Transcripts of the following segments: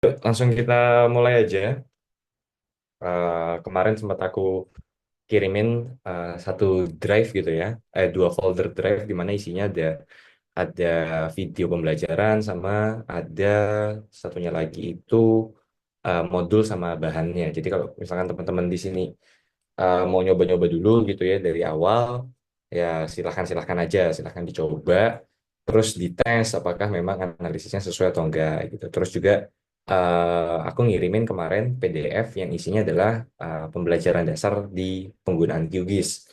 Langsung kita mulai aja. Kemarin sempat aku kirimin satu drive gitu ya, dua folder drive di mana isinya ada video pembelajaran sama ada satunya lagi itu modul sama bahannya. Jadi kalau misalkan teman-teman di sini mau nyoba-nyoba dulu gitu ya dari awal, ya silahkan aja, silahkan dicoba, terus dites apakah memang analisisnya sesuai atau enggak gitu. Terus juga aku ngirimin kemarin PDF yang isinya adalah pembelajaran dasar di penggunaan QGIS.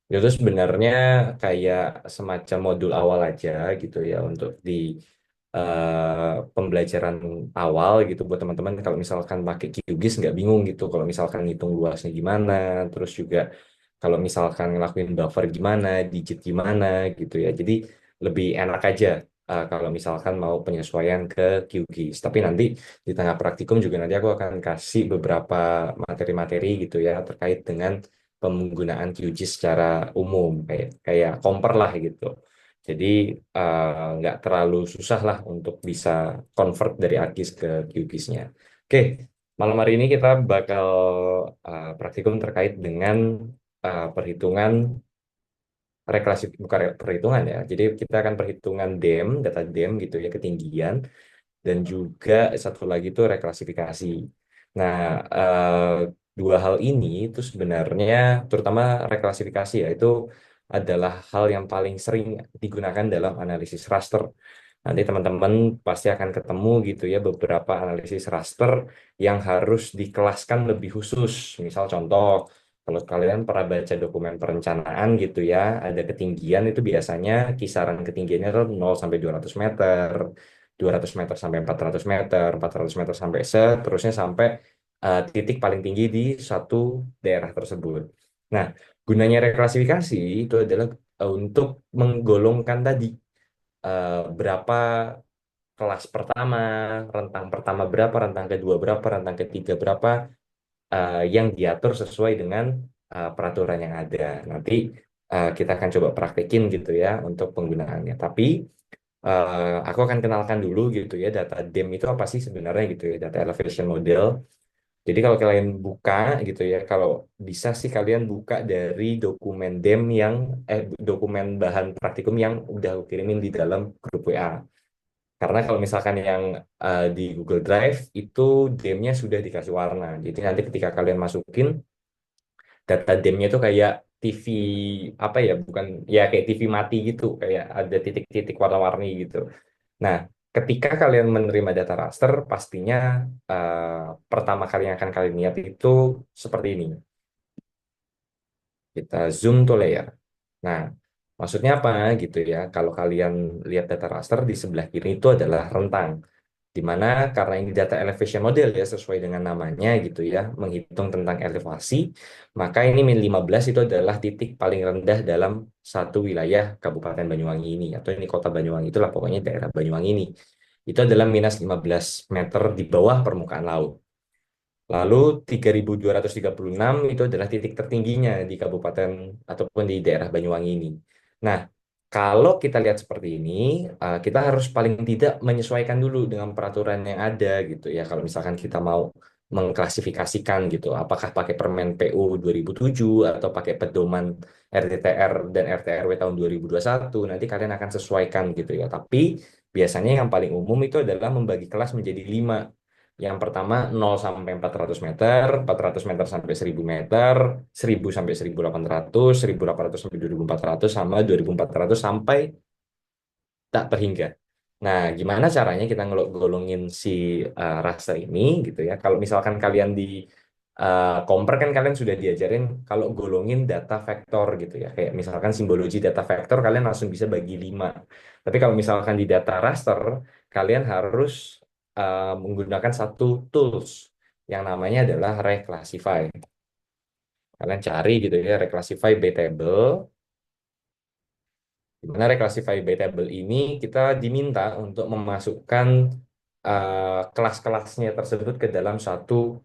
Itu sebenarnya kayak semacam modul awal aja gitu ya untuk di pembelajaran awal gitu buat teman-teman kalau misalkan pakai QGIS nggak bingung gitu kalau misalkan ngitung luasnya gimana, terus juga kalau misalkan ngelakuin buffer gimana, digit gimana gitu ya. Jadi lebih enak aja kalau misalkan mau penyesuaian ke QGIS. Tapi nanti di tengah praktikum juga nanti aku akan kasih beberapa materi-materi gitu ya terkait dengan penggunaan QGIS secara umum kayak kayak compare lah gitu. Jadi nggak terlalu susah lah untuk bisa convert dari ArcGIS ke QGIS-nya. Oke, malam hari ini kita bakal praktikum terkait dengan perhitungan bukan perhitungan ya. Jadi kita akan perhitungan data DEM gitu ya, ketinggian, dan juga satu lagi itu reklasifikasi. Nah, dua hal ini itu sebenarnya, terutama reklasifikasi ya, itu adalah hal yang paling sering digunakan dalam analisis raster. Nanti teman-teman pasti akan ketemu gitu ya beberapa analisis raster yang harus dikelaskan lebih khusus. Misal contoh, kalau kalian pernah baca dokumen perencanaan gitu ya, ada ketinggian itu biasanya kisaran ketinggiannya itu 0 sampai 200 meter, 200 meter sampai 400 meter, 400 meter sampai seterusnya sampai titik paling tinggi di suatu daerah tersebut. Nah, gunanya reklasifikasi itu adalah untuk menggolongkan tadi berapa kelas pertama, rentang pertama berapa, rentang kedua berapa, rentang ketiga berapa, yang diatur sesuai dengan peraturan yang ada. Nanti kita akan coba praktekin gitu ya untuk penggunaannya. Tapi aku akan kenalkan dulu gitu ya data DEM itu apa sih sebenarnya gitu ya, data elevation model. Jadi kalau kalian buka gitu ya, kalau bisa sih kalian buka dari dokumen DEM yang dokumen bahan praktikum yang udah aku kirimin di dalam grup WA. Karena kalau misalkan yang di Google Drive itu DEM-nya sudah dikasih warna. Jadi nanti ketika kalian masukin data DEM-nya itu kayak TV apa ya, bukan ya kayak TV mati gitu, kayak ada titik-titik warna-warni gitu. Nah, ketika kalian menerima data raster, pastinya pertama kali yang akan kalian lihat itu seperti ini. Kita zoom to layer. Nah, maksudnya apa gitu ya? Kalau kalian lihat data raster di sebelah kiri itu adalah rentang. Di mana karena ini data elevation model ya sesuai dengan namanya gitu ya, menghitung tentang elevasi, maka ini min 15 itu adalah titik paling rendah dalam satu wilayah Kabupaten Banyuwangi ini, atau ini Kota Banyuwangi itulah pokoknya daerah Banyuwangi ini. Itu adalah minus 15 meter di bawah permukaan laut. Lalu 3.236 itu adalah titik tertingginya di kabupaten ataupun di daerah Banyuwangi ini. Nah, kalau kita lihat seperti ini, kita harus paling tidak menyesuaikan dulu dengan peraturan yang ada gitu ya. Kalau misalkan kita mau mengklasifikasikan gitu, apakah pakai Permen PU 2007 atau pakai pedoman RTTR dan RTRW tahun 2021, nanti kalian akan sesuaikan gitu ya. Tapi biasanya yang paling umum itu adalah membagi kelas menjadi 5. Yang pertama 0 sampai 400 meter, 400 meter sampai 1000 meter, 1000 sampai 1800, 1800 sampai 2400, sama 2400 sampai tak terhingga. Nah, gimana caranya kita golongin si raster ini gitu ya. Kalau misalkan kalian di Compare kan kalian sudah diajarin kalau golongin data vektor gitu ya. Kayak misalkan simbologi data vektor kalian langsung bisa bagi 5. Tapi kalau misalkan di data raster, kalian harus menggunakan satu tools yang namanya adalah reclassify. Kalian cari gitu ya, reclassify by table. Di mana reclassify by table ini kita diminta untuk memasukkan kelas-kelasnya tersebut ke dalam satu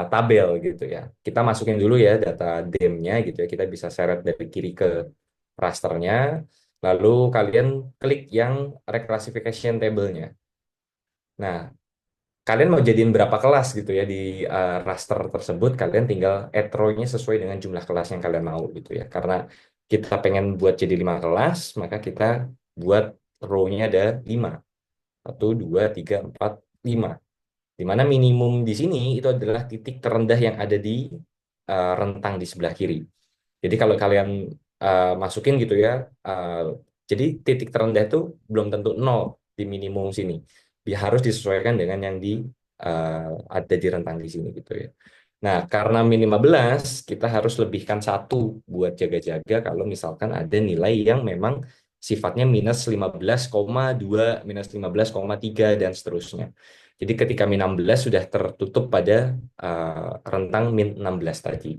tabel gitu ya. Kita masukin dulu ya data DEM-nya gitu ya. Kita bisa seret dari kiri ke rasternya. Lalu kalian klik yang reclassification table-nya. Nah, kalian mau jadiin berapa kelas gitu ya di raster tersebut, kalian tinggal add row-nya sesuai dengan jumlah kelas yang kalian mau gitu ya. Karena kita pengen buat jadi 5 kelas, maka kita buat row-nya ada 5. 1, 2, 3, 4, 5. Di mana minimum di sini itu adalah titik terendah yang ada di rentang di sebelah kiri. Jadi kalau kalian masukin gitu ya, uh, jadi titik terendah itu belum tentu nol di minimum sini. Dia harus disesuaikan dengan yang di ada di rentang di sini gitu ya. Nah, karena min 15, kita harus lebihkan 1 buat jaga-jaga kalau misalkan ada nilai yang memang sifatnya -15,2, -15,3, dan seterusnya. Jadi ketika min 16 sudah tertutup pada rentang min 16 tadi.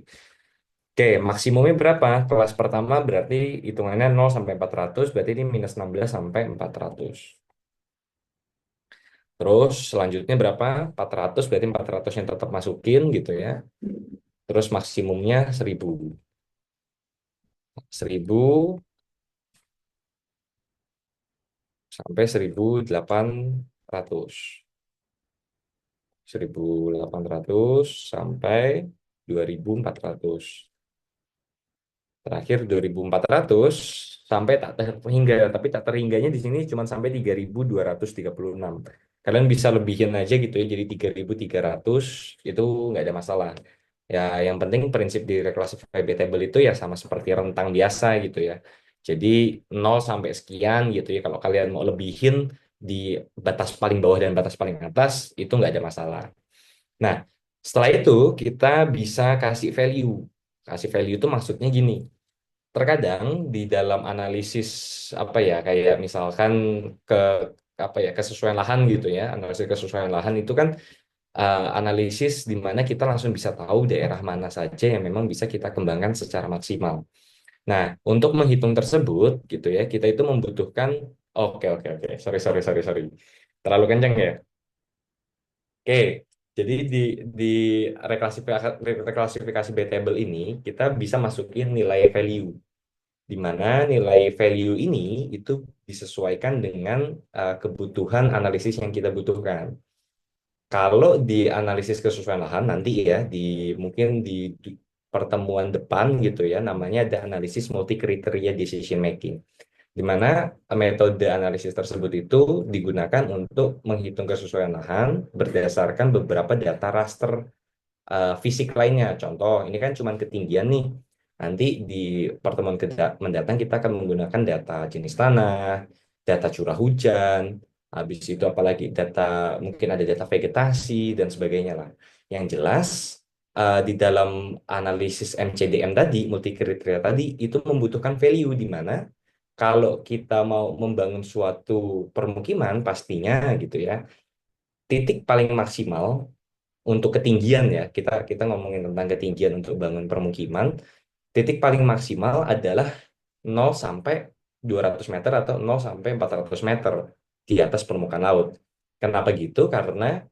Oke, maksimumnya berapa? Kelas pertama berarti hitungannya 0 sampai 400, berarti ini -16 sampai 400. Terus selanjutnya berapa? 400, berarti 400 yang tetap masukin gitu ya. Terus maksimumnya 1000. 1000 sampai 1800. 1800 sampai 2400. Terakhir 2400 sampai tak terhingga, tapi tak terhingganya di sini cuma sampai 3236. Kalian bisa lebihin aja gitu ya, jadi 3300 itu nggak ada masalah. Ya, yang penting prinsip di reclassify table itu ya sama seperti rentang biasa gitu ya. Jadi 0 sampai sekian gitu ya. Kalau kalian mau lebihin di batas paling bawah dan batas paling atas itu nggak ada masalah. Nah, setelah itu kita bisa kasih value. Kasih value itu maksudnya gini. Terkadang di dalam analisis apa ya, kayak misalkan ke apa ya, kesesuaian lahan gitu ya, analisis kesesuaian lahan itu kan analisis di mana kita langsung bisa tahu daerah mana saja yang memang bisa kita kembangkan secara maksimal. Nah, untuk menghitung tersebut gitu ya, kita itu membutuhkan, oke oke oke, sorry sorry sorry sorry, terlalu kenceng ya. Oke, jadi di reklasifikasi B table ini kita bisa masukin nilai value, di mana nilai value ini itu disesuaikan dengan kebutuhan analisis yang kita butuhkan. Kalau di analisis kesesuaian lahan nanti ya, di mungkin di pertemuan depan gitu ya, namanya ada analisis multi kriteria decision making, di mana metode analisis tersebut itu digunakan untuk menghitung kesesuaian lahan berdasarkan beberapa data raster fisik lainnya. Contoh, ini kan cuma ketinggian nih. Nanti di pertemuan mendatang kita akan menggunakan data jenis tanah, data curah hujan, habis itu apalagi data, mungkin ada data vegetasi dan sebagainya lah. Yang jelas di dalam analisis MCDM tadi, multi kriteria tadi, itu membutuhkan value di mana kalau kita mau membangun suatu permukiman pastinya gitu ya, titik paling maksimal untuk ketinggian ya, kita ngomongin tentang ketinggian untuk bangun permukiman, titik paling maksimal adalah 0 sampai 200 meter atau 0 sampai 400 meter di atas permukaan laut. Kenapa gitu? Karena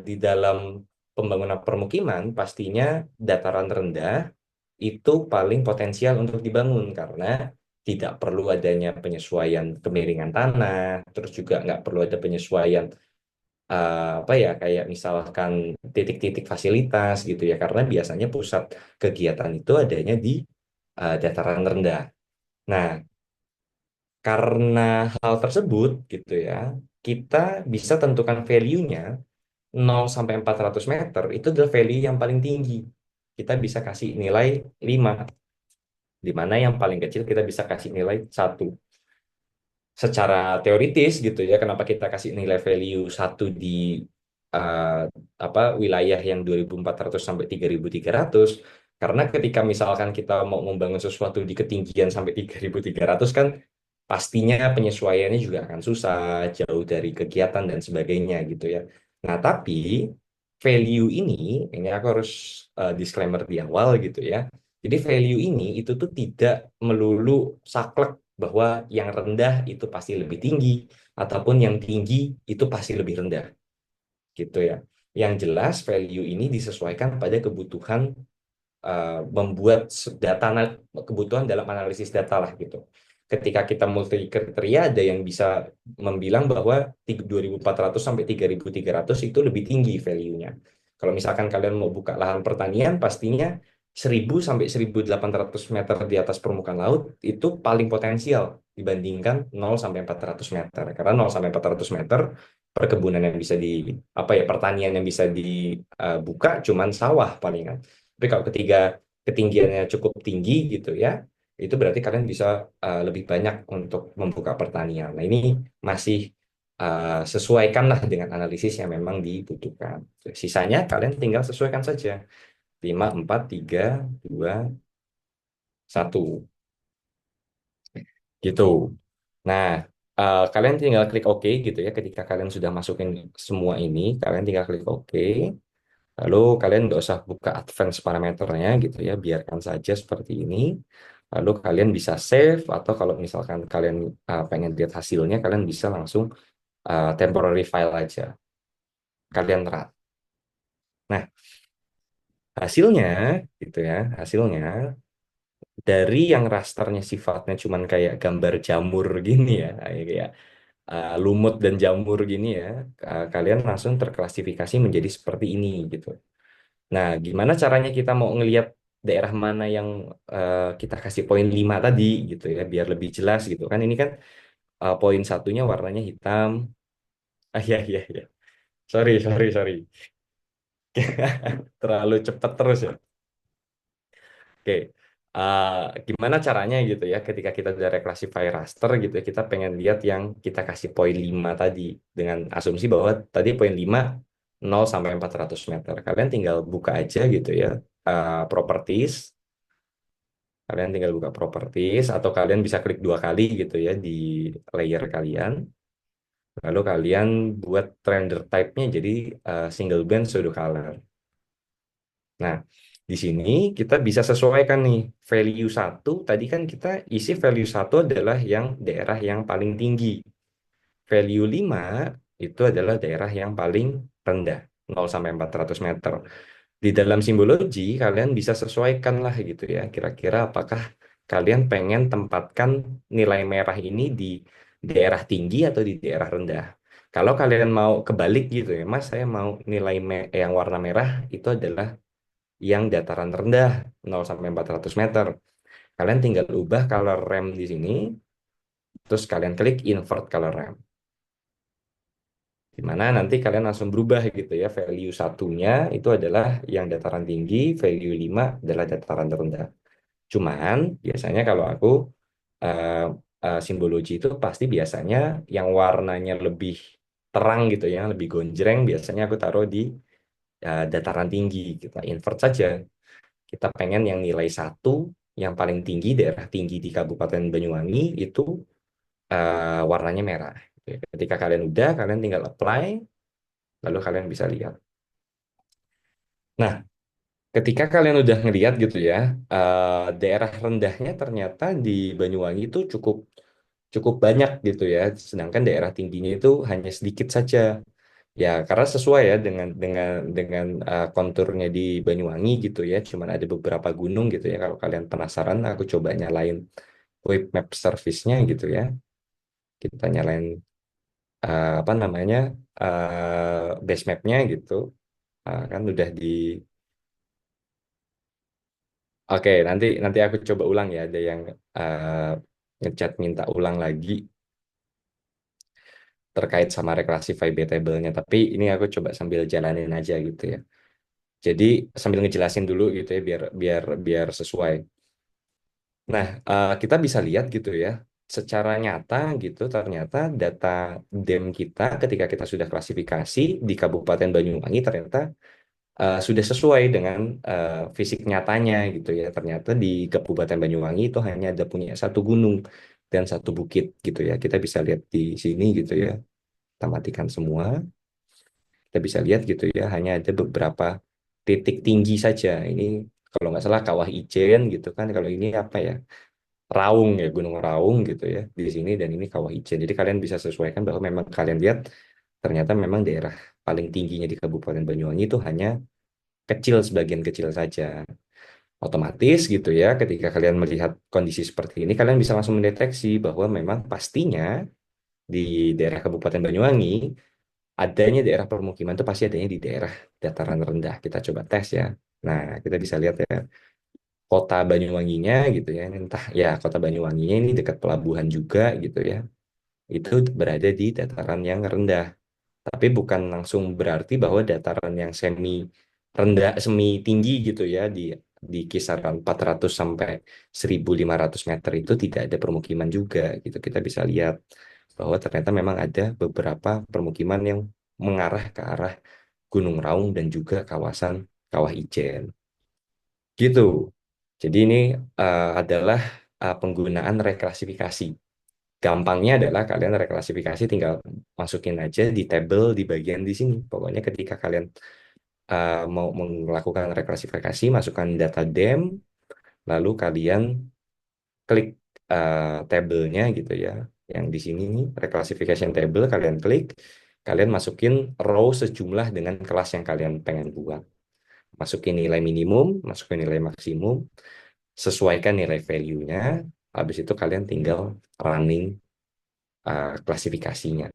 di dalam pembangunan permukiman pastinya dataran rendah itu paling potensial untuk dibangun karena tidak perlu adanya penyesuaian kemiringan tanah, terus juga nggak perlu ada penyesuaian apa ya, kayak misalkan titik-titik fasilitas gitu ya, karena biasanya pusat kegiatan itu adanya di dataran rendah. Nah, karena hal tersebut gitu ya, kita bisa tentukan value-nya 0 sampai 400 meter itu adalah value yang paling tinggi. Kita bisa kasih nilai 5, di mana yang paling kecil kita bisa kasih nilai 1. Secara teoritis gitu ya, kenapa kita kasih nilai value 1 di eh, apa wilayah yang 2400 sampai 3300, karena ketika misalkan kita mau membangun sesuatu di ketinggian sampai 3300 kan pastinya penyesuaiannya juga akan susah, jauh dari kegiatan dan sebagainya gitu ya. Nah, tapi value ini aku harus disclaimer di awal gitu ya. Jadi value ini itu tuh tidak melulu saklek bahwa yang rendah itu pasti lebih tinggi ataupun yang tinggi itu pasti lebih rendah gitu ya. Yang jelas value ini disesuaikan pada kebutuhan membuat data, kebutuhan dalam analisis data lah gitu. ketika kita multi kriteria ada yang bisa membilang bahwa 2.400 sampai 3.300 itu lebih tinggi value-nya. Kalau misalkan kalian mau buka lahan pertanian, pastinya 1.000 sampai 1.800 meter di atas permukaan laut itu paling potensial dibandingkan 0 sampai 400 meter. Karena 0 sampai 400 meter perkebunan yang bisa di apa ya pertanian yang bisa dibuka cuman sawah palingan. Tapi kalau ketinggiannya cukup tinggi gitu ya, itu berarti kalian bisa lebih banyak untuk membuka pertanian. Nah, ini masih sesuaikanlah dengan analisis yang memang dibutuhkan. Sisanya kalian tinggal sesuaikan saja. 5 4 3 2 1 gitu. Nah, kalian tinggal klik OK gitu ya. Ketika kalian sudah masukin semua ini, kalian tinggal klik OK. Lalu kalian nggak usah buka advance parameternya gitu ya, biarkan saja seperti ini. Lalu kalian bisa save atau kalau misalkan kalian pengen lihat hasilnya, kalian bisa langsung temporary file aja. Kalian run. Nah, hasilnya gitu ya, hasilnya dari yang rasternya sifatnya cuman kayak gambar jamur gini ya, kayak lumut dan jamur gini ya, kalian langsung terklasifikasi menjadi seperti ini gitu. Nah, gimana caranya kita mau ngelihat daerah mana yang kita kasih poin 5 tadi gitu ya, biar lebih jelas gitu kan. Ini kan poin satunya warnanya hitam. Ah ya ya ya. Sorry, sorry, sorry. Terlalu cepat terus ya. Oke. Eh, Gimana caranya gitu ya ketika kita udah reclassify raster gitu ya, kita pengen lihat yang kita kasih poin 5 tadi dengan asumsi bahwa tadi poin 5 0 sampai 400 meter. Kalian tinggal buka aja gitu ya. Properties. Kalian tinggal buka properties atau kalian bisa klik 2 kali gitu ya di layer kalian. Lalu kalian buat render type-nya jadi single band pseudo color. Nah, di sini kita bisa sesuaikan nih value satu. Tadi kan kita isi value satu adalah yang daerah yang paling tinggi. Value 5 itu adalah daerah yang paling rendah, 0 sampai 400 meter. Di dalam simbologi kalian bisa sesuaikan lah gitu ya. Kira-kira apakah kalian pengen tempatkan nilai merah ini di daerah tinggi atau di daerah rendah. Kalau kalian mau kebalik gitu ya, Mas, saya mau nilai yang warna merah itu adalah yang dataran rendah 0 sampai 400 meter. Kalian tinggal ubah color ramp di sini, terus kalian klik invert color ramp. Di mana nanti kalian langsung berubah gitu ya. Value satunya itu adalah yang dataran tinggi, value 5 adalah dataran rendah. Cuman biasanya kalau aku eh, simbologi itu pasti biasanya yang warnanya lebih terang gitu ya, lebih gonjreng biasanya aku taruh di dataran tinggi. Kita invert saja. Kita pengen yang nilai satu yang paling tinggi, daerah tinggi di Kabupaten Banyuwangi itu warnanya merah. Ketika kalian udah, kalian tinggal apply, lalu kalian bisa lihat. Nah, ketika kalian udah ngeliat gitu ya, daerah rendahnya ternyata di Banyuwangi itu cukup cukup banyak gitu ya, sedangkan daerah tingginya itu hanya sedikit saja. Ya, karena sesuai ya dengan konturnya di Banyuwangi gitu ya, cuman ada beberapa gunung gitu ya. Kalau kalian penasaran, aku coba nyalain web map service-nya gitu ya. Kita nyalain apa namanya base map-nya gitu. Kan udah di Oke, nanti nanti aku coba ulang ya. Ada yang eh, ngechat minta ulang lagi terkait sama reclassify B table-nya. Tapi ini aku coba sambil jalanin aja gitu ya. Jadi sambil ngejelasin dulu gitu ya biar biar biar sesuai. Nah, kita bisa lihat gitu ya. Secara nyata gitu ternyata data DEM kita ketika kita sudah klasifikasi di Kabupaten Banyuwangi ternyata sudah sesuai dengan fisik nyatanya gitu ya. Ternyata di Kabupaten Banyuwangi itu hanya ada punya satu gunung dan satu bukit gitu ya. Kita bisa lihat di sini gitu ya. Kita matikan semua. Kita bisa lihat gitu ya. Hanya ada beberapa titik tinggi saja. Ini kalau nggak salah Kawah Ijen gitu kan. Kalau ini apa ya? Raung ya, Gunung Raung gitu ya. Di sini dan ini Kawah Ijen. Jadi kalian bisa sesuaikan bahwa memang kalian lihat ternyata memang daerah paling tingginya di Kabupaten Banyuwangi itu hanya kecil sebagian kecil saja. Otomatis gitu ya, ketika kalian melihat kondisi seperti ini, kalian bisa langsung mendeteksi bahwa memang pastinya di daerah Kabupaten Banyuwangi, adanya daerah permukiman itu pasti adanya di daerah dataran rendah. Kita coba tes ya. Nah, kita bisa lihat ya, kota Banyuwanginya gitu ya, ini entah ya kota Banyuwanginya ini dekat pelabuhan juga gitu ya, itu berada di dataran yang rendah. Tapi bukan langsung berarti bahwa dataran yang semi rendah, semi tinggi gitu ya, di kisaran 400 sampai 1.500 meter itu tidak ada permukiman juga gitu. Kita bisa lihat bahwa ternyata memang ada beberapa permukiman yang mengarah ke arah Gunung Raung dan juga kawasan Kawah Ijen gitu. Jadi ini adalah penggunaan reklasifikasi. Gampangnya adalah kalian reklasifikasi tinggal masukin aja di tabel di bagian di sini. Pokoknya ketika kalian mau melakukan reklasifikasi, masukkan data DEM, lalu kalian klik tabelnya gitu ya. Yang di sini nih, reclassification table, kalian klik, kalian masukin row sejumlah dengan kelas yang kalian pengen buat. Masukin nilai minimum, masukin nilai maksimum, sesuaikan nilai value-nya, habis itu kalian tinggal running klasifikasinya.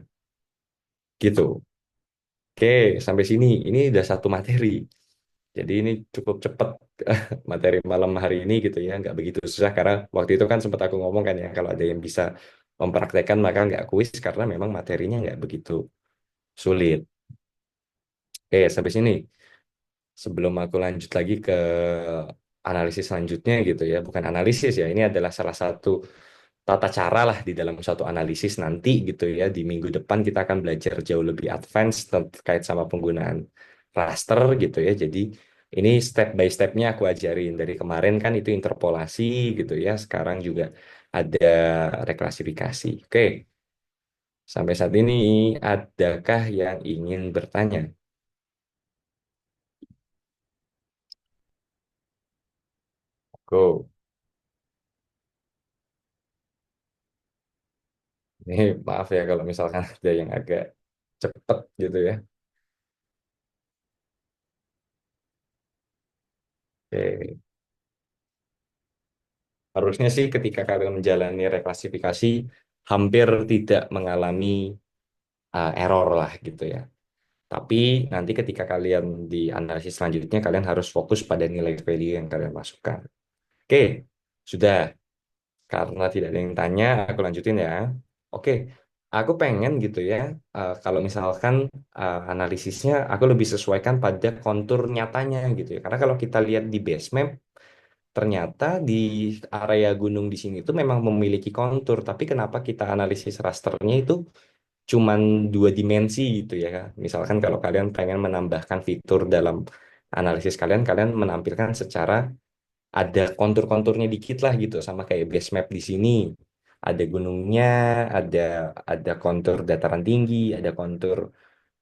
Gitu. Oke, sampai sini. Ini udah satu materi. Jadi ini cukup cepat materi malam hari ini gitu ya. Nggak begitu susah karena waktu itu kan sempat aku ngomong kan ya, kalau ada yang bisa mempraktekkan maka nggak kuis karena memang materinya nggak begitu sulit. Oke, sampai sini. Sebelum aku lanjut lagi ke analisis selanjutnya gitu ya. Bukan analisis ya, ini adalah salah satu tata cara lah di dalam suatu analisis nanti gitu ya. Di minggu depan kita akan belajar jauh lebih advance terkait sama penggunaan raster gitu ya. Jadi ini step by stepnya aku ajarin. Dari kemarin kan itu interpolasi gitu ya. Sekarang juga ada reklasifikasi. Oke, sampai saat ini adakah yang ingin bertanya? Go. Ini maaf ya kalau misalkan ada yang agak cepet gitu ya. Oke. Harusnya sih ketika kalian menjalani reklasifikasi hampir tidak mengalami error lah gitu ya. Tapi nanti ketika kalian di analisis selanjutnya kalian harus fokus pada nilai value yang kalian masukkan. Oke, sudah. Karena tidak ada yang tanya, aku lanjutin ya. Oke, aku pengen gitu ya. Kalau misalkan analisisnya aku lebih sesuaikan pada kontur nyatanya gitu ya. Karena kalau kita lihat di base map ternyata di area gunung di sini itu memang memiliki kontur, tapi kenapa kita analisis rasternya itu cuman dua dimensi gitu ya. Misalkan kalau kalian pengen menambahkan fitur dalam analisis kalian, kalian menampilkan secara ada kontur-konturnya dikit lah gitu, sama kayak base map di sini. Ada gunungnya, ada ada kontur dataran tinggi, ada kontur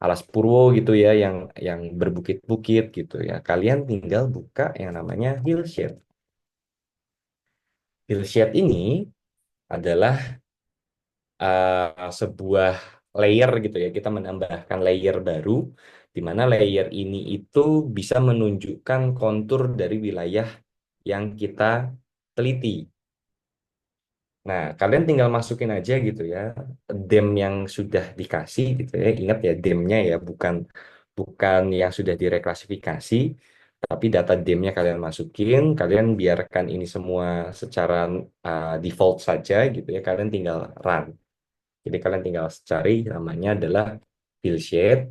alas purwo gitu ya, yang berbukit-bukit gitu ya. Kalian tinggal buka yang namanya hillshade. Hillshade ini adalah sebuah layer gitu ya. Kita menambahkan layer baru, di mana layer ini itu bisa menunjukkan kontur dari wilayah yang kita teliti. Nah, kalian tinggal masukin aja gitu ya, DEM yang sudah dikasih gitu ya. Ingat ya, DEM-nya ya, bukan bukan yang sudah direklasifikasi, tapi data DEM-nya kalian masukin, kalian biarkan ini semua secara default saja gitu ya. Kalian tinggal run. Jadi kalian tinggal cari namanya adalah fill sheet,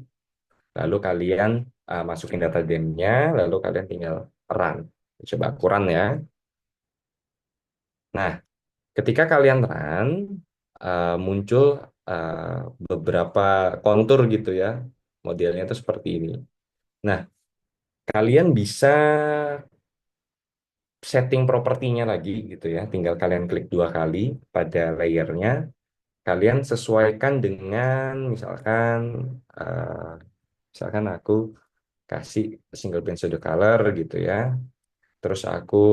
lalu kalian masukin data DEM-nya, lalu kalian tinggal run. Coba aku run ya. Nah, ketika kalian run, muncul uh, beberapa kontur gitu ya. Modelnya itu seperti ini. Nah, kalian bisa setting propertinya lagi gitu ya. Tinggal kalian klik dua kali pada layernya. Kalian sesuaikan dengan uh, misalkan aku kasih single pane shadow color gitu ya. Terus aku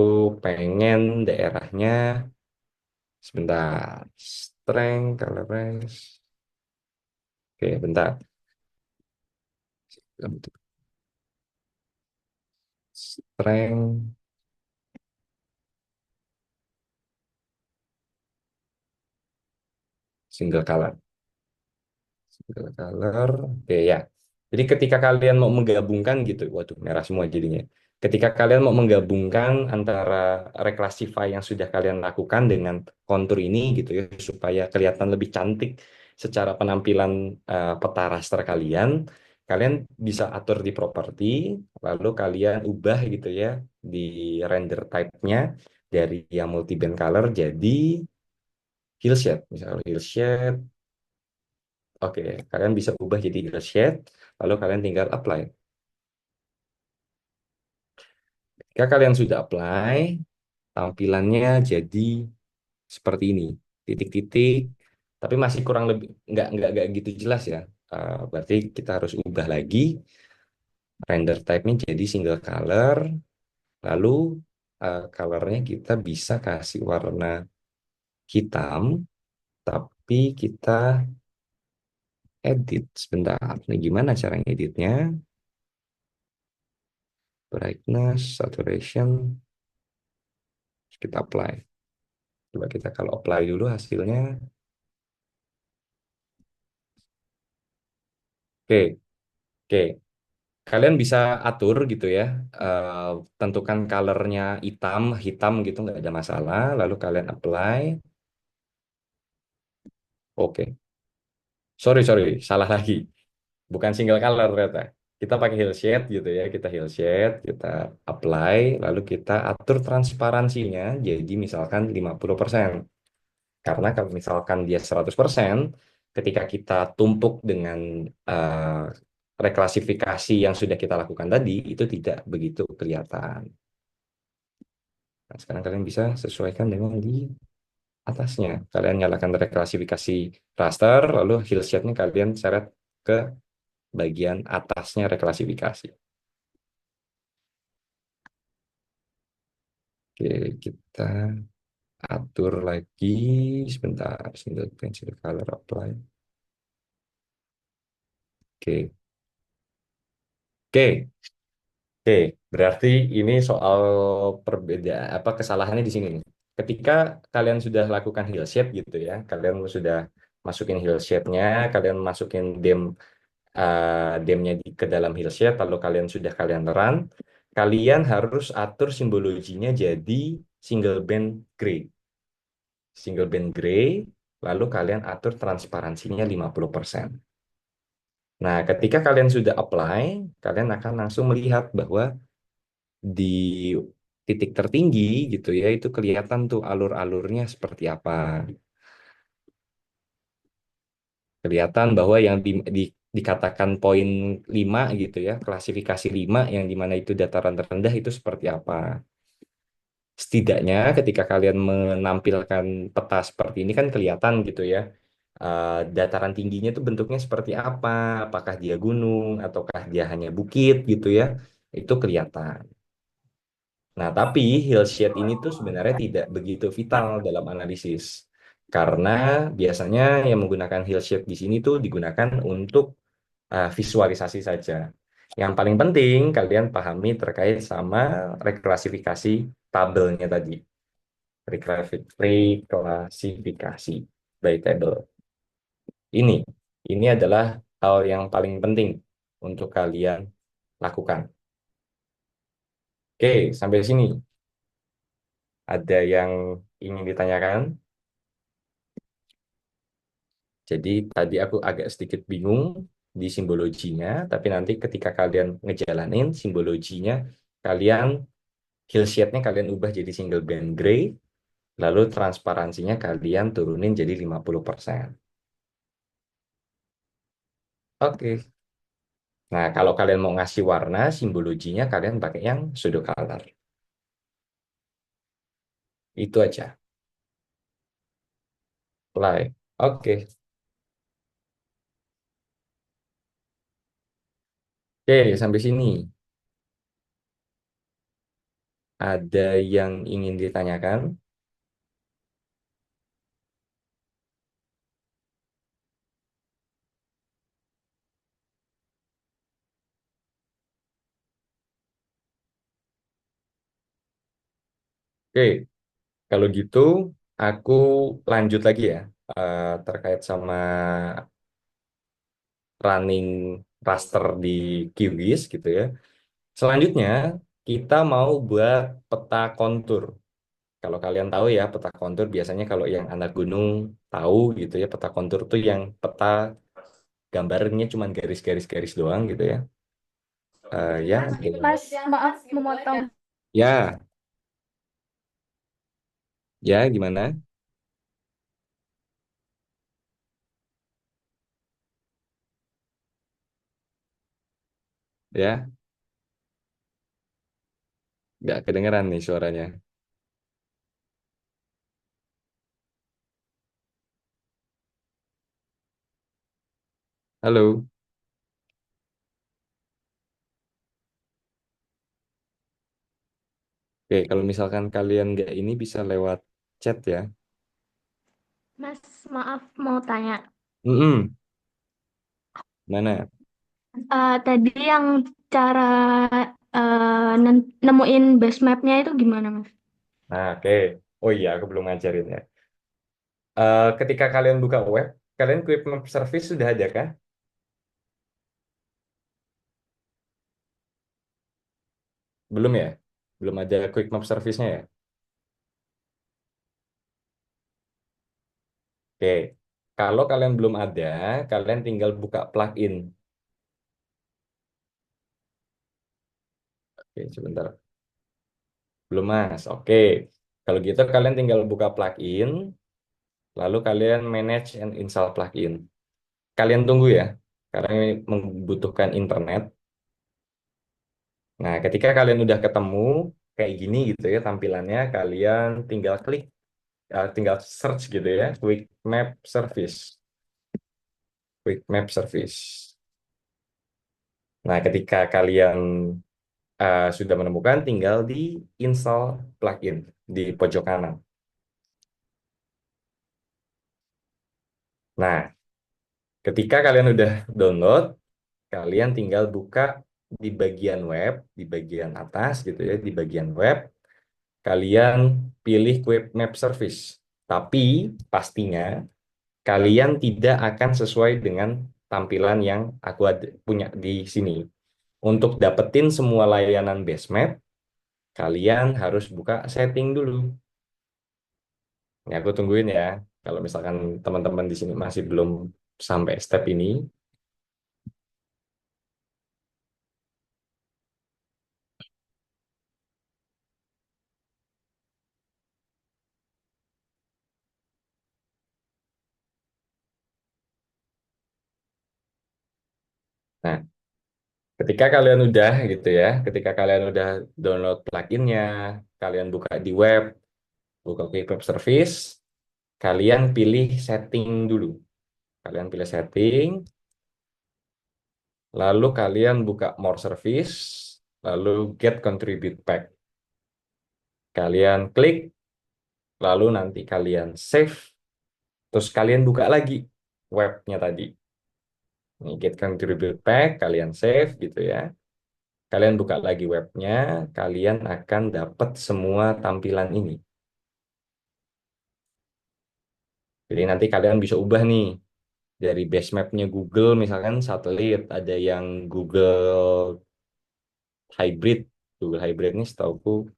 pengen daerahnya sebentar. Strength, color range. Oke, bentar. Strength, single color. Single color, oke ya. Jadi ketika kalian mau menggabungkan gitu, waduh merah semua jadinya. Ketika kalian mau menggabungkan antara reclassify yang sudah kalian lakukan dengan kontur ini gitu ya, supaya kelihatan lebih cantik secara penampilan peta raster kalian, kalian bisa atur di properti, lalu kalian ubah gitu ya di render type-nya dari yang multi band color jadi hillshade. Misalnya hillshade. Oke, kalian bisa ubah jadi shade, lalu kalian tinggal apply. Jika kalian sudah apply, tampilannya jadi seperti ini, titik-titik, tapi masih kurang lebih nggak gitu jelas ya. Berarti kita harus ubah lagi render type-nya jadi single color, lalu colornya kita bisa kasih warna hitam, tapi kita edit sebentar. Ini gimana cara ngeditnya? Brightness, saturation, kita apply. Coba kita kalau apply dulu hasilnya. Oke, oke. Kalian bisa atur gitu ya. eh, Tentukan colornya hitam, hitam gitu nggak ada masalah. Lalu kalian apply. Oke. Sorry, sorry. Salah lagi. Bukan single color ternyata. Kita pakai heal shade gitu ya. Kita heal shade, kita apply. Lalu kita atur transparansinya. Jadi misalkan 50%. Karena kalau misalkan dia 100%, ketika kita tumpuk dengan eh, reklasifikasi yang sudah kita lakukan tadi, itu tidak begitu kelihatan. Nah, sekarang kalian bisa sesuaikan dengan di atasnya. Kalian nyalakan reklasifikasi raster, lalu heal shade-nya kalian seret ke bagian atasnya reklasifikasi. Oke, kita atur lagi sebentar. Single pencil color apply. Oke, oke. Oke, berarti ini soal perbedaan apa kesalahannya di sini nih. Ketika kalian sudah lakukan heal shape gitu ya, kalian sudah masukin heal shape-nya, kalian masukin demnya ke dalam heal shape, lalu kalian run, kalian harus atur simbologinya jadi single band gray. Single band gray, lalu kalian atur transparansinya 50%. Nah, ketika kalian sudah apply, kalian akan langsung melihat bahwa di titik tertinggi gitu ya itu kelihatan tuh alur-alurnya seperti apa. Kelihatan bahwa yang dikatakan poin 5 gitu ya, klasifikasi 5 yang dimana itu dataran terendah itu seperti apa. Setidaknya ketika kalian menampilkan peta seperti ini kan kelihatan gitu ya. Dataran tingginya itu bentuknya seperti apa, apakah dia gunung ataukah dia hanya bukit gitu ya. Itu kelihatan. Nah, tapi hill shade ini tuh sebenarnya tidak begitu vital dalam analisis. Karena biasanya yang menggunakan hill shade di sini tuh digunakan untuk visualisasi saja. Yang paling penting kalian pahami terkait sama reklasifikasi tabelnya tadi. Reklasifikasi by table. Ini, ini adalah hal yang paling penting untuk kalian lakukan. Oke, sampai sini. Ada yang ingin ditanyakan? Jadi tadi aku agak sedikit bingung di simbologinya, tapi nanti ketika kalian ngejalanin simbologinya, kalian hill shade-nya kalian ubah jadi single band gray, lalu transparansinya kalian turunin jadi 50%. Oke. Nah, kalau kalian mau ngasih warna, simbologinya kalian pakai yang pseudo color. Itu aja. Apply. Oke. Oke, sampai sini. Ada yang ingin ditanyakan? Oke, kalau gitu aku lanjut lagi ya. terkait sama running raster di QGIS gitu ya. Selanjutnya, kita mau buat peta kontur. Kalau kalian tahu ya, peta kontur biasanya kalau yang anak gunung tahu gitu ya, peta kontur tuh yang peta gambarnya cuma garis-garis-garis doang gitu ya. Ya, Mas, maaf memotong. ya, ya, gimana? Ya, nggak kedengeran nih suaranya. Halo. Oke, kalau misalkan kalian nggak ini bisa lewat chat ya. Mas, maaf mau tanya. Mm-mm. Mana? Tadi yang cara nemuin base mapnya itu gimana, Mas? Nah, oke. Oh iya, aku belum ngajarin ya. Ketika kalian buka web, kalian Quick Map Service sudah ada kah? Belum ya? Belum ada Quick Map Service-nya ya? Oke. Kalau kalian belum ada, kalian tinggal buka plugin. Oke, sebentar. Belum, Mas. Oke. Kalau gitu kalian tinggal buka plugin, lalu kalian manage and install plugin. Kalian tunggu ya, karena ini membutuhkan internet. Nah, ketika kalian udah ketemu kayak gini gitu ya tampilannya, kalian tinggal klik, tinggal search gitu ya, Quick Map Service. Quick Map Service. Nah, ketika kalian sudah menemukan, tinggal di install plugin di pojok kanan. Nah, ketika kalian udah download, kalian tinggal buka di bagian web, di bagian atas gitu ya, di bagian web, kalian pilih Quick Map Service. Tapi pastinya kalian tidak akan sesuai dengan tampilan yang aku punya di sini. Untuk dapetin semua layanan Basemap, kalian harus buka setting dulu. Ini aku tungguin ya. Kalau misalkan teman-teman di sini masih belum sampai step ini, nah, ketika kalian udah gitu ya, ketika kalian udah download pluginnya, kalian buka di web, buka Quick Web Service, kalian pilih setting dulu. Kalian pilih setting, lalu kalian buka More Service, lalu Get Contribute Pack. Kalian klik, lalu nanti kalian save, terus kalian buka lagi webnya tadi. Ini Get Contribute Pack, kalian save gitu ya. Kalian buka lagi webnya, kalian akan dapat semua tampilan ini. Jadi nanti kalian bisa ubah nih dari base mapnya Google, misalkan satelit, ada yang Google Hybrid. Google Hybrid ini setauku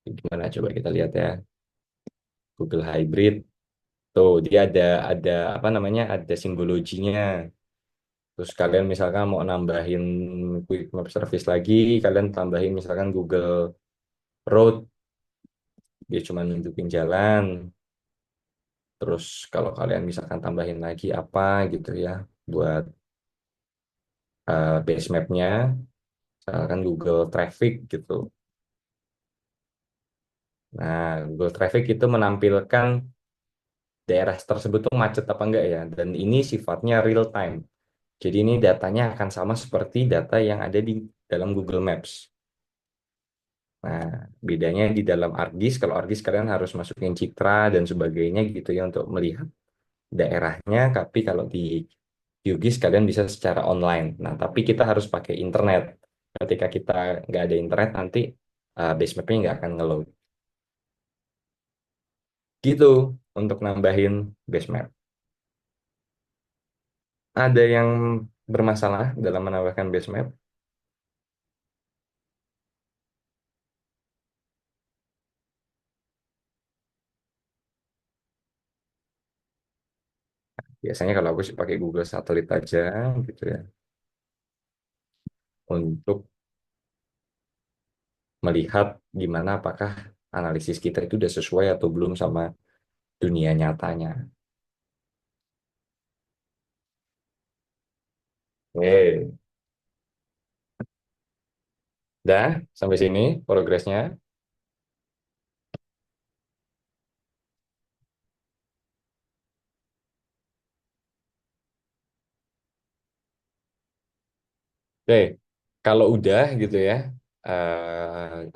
gimana coba kita lihat ya. Google Hybrid tuh dia ada apa namanya? Ada simbologinya. Terus kalian misalkan mau nambahin Quick Map Service lagi, kalian tambahin misalkan Google Road, dia cuma nunjukin jalan. Terus kalau kalian misalkan tambahin lagi apa gitu ya buat base mapnya, misalkan Google Traffic gitu. Nah, Google Traffic itu menampilkan daerah tersebut tuh macet apa enggak ya. Dan ini sifatnya real time. Jadi ini datanya akan sama seperti data yang ada di dalam Google Maps. Nah, bedanya di dalam ArcGIS, kalau ArcGIS kalian harus masukin citra dan sebagainya gitu ya untuk melihat daerahnya, tapi kalau di QGIS kalian bisa secara online. Nah, tapi kita harus pakai internet. Ketika kita nggak ada internet, nanti base mapnya nggak akan ngeload. Gitu. untuk nambahin base map. Ada yang bermasalah dalam menambahkan base map? Biasanya kalau aku sih pakai Google Satelit aja gitu ya, untuk melihat gimana apakah analisis kita itu udah sesuai atau belum sama dunia nyatanya. Oke, dah sampai sini progresnya. Oke, kalau udah gitu ya,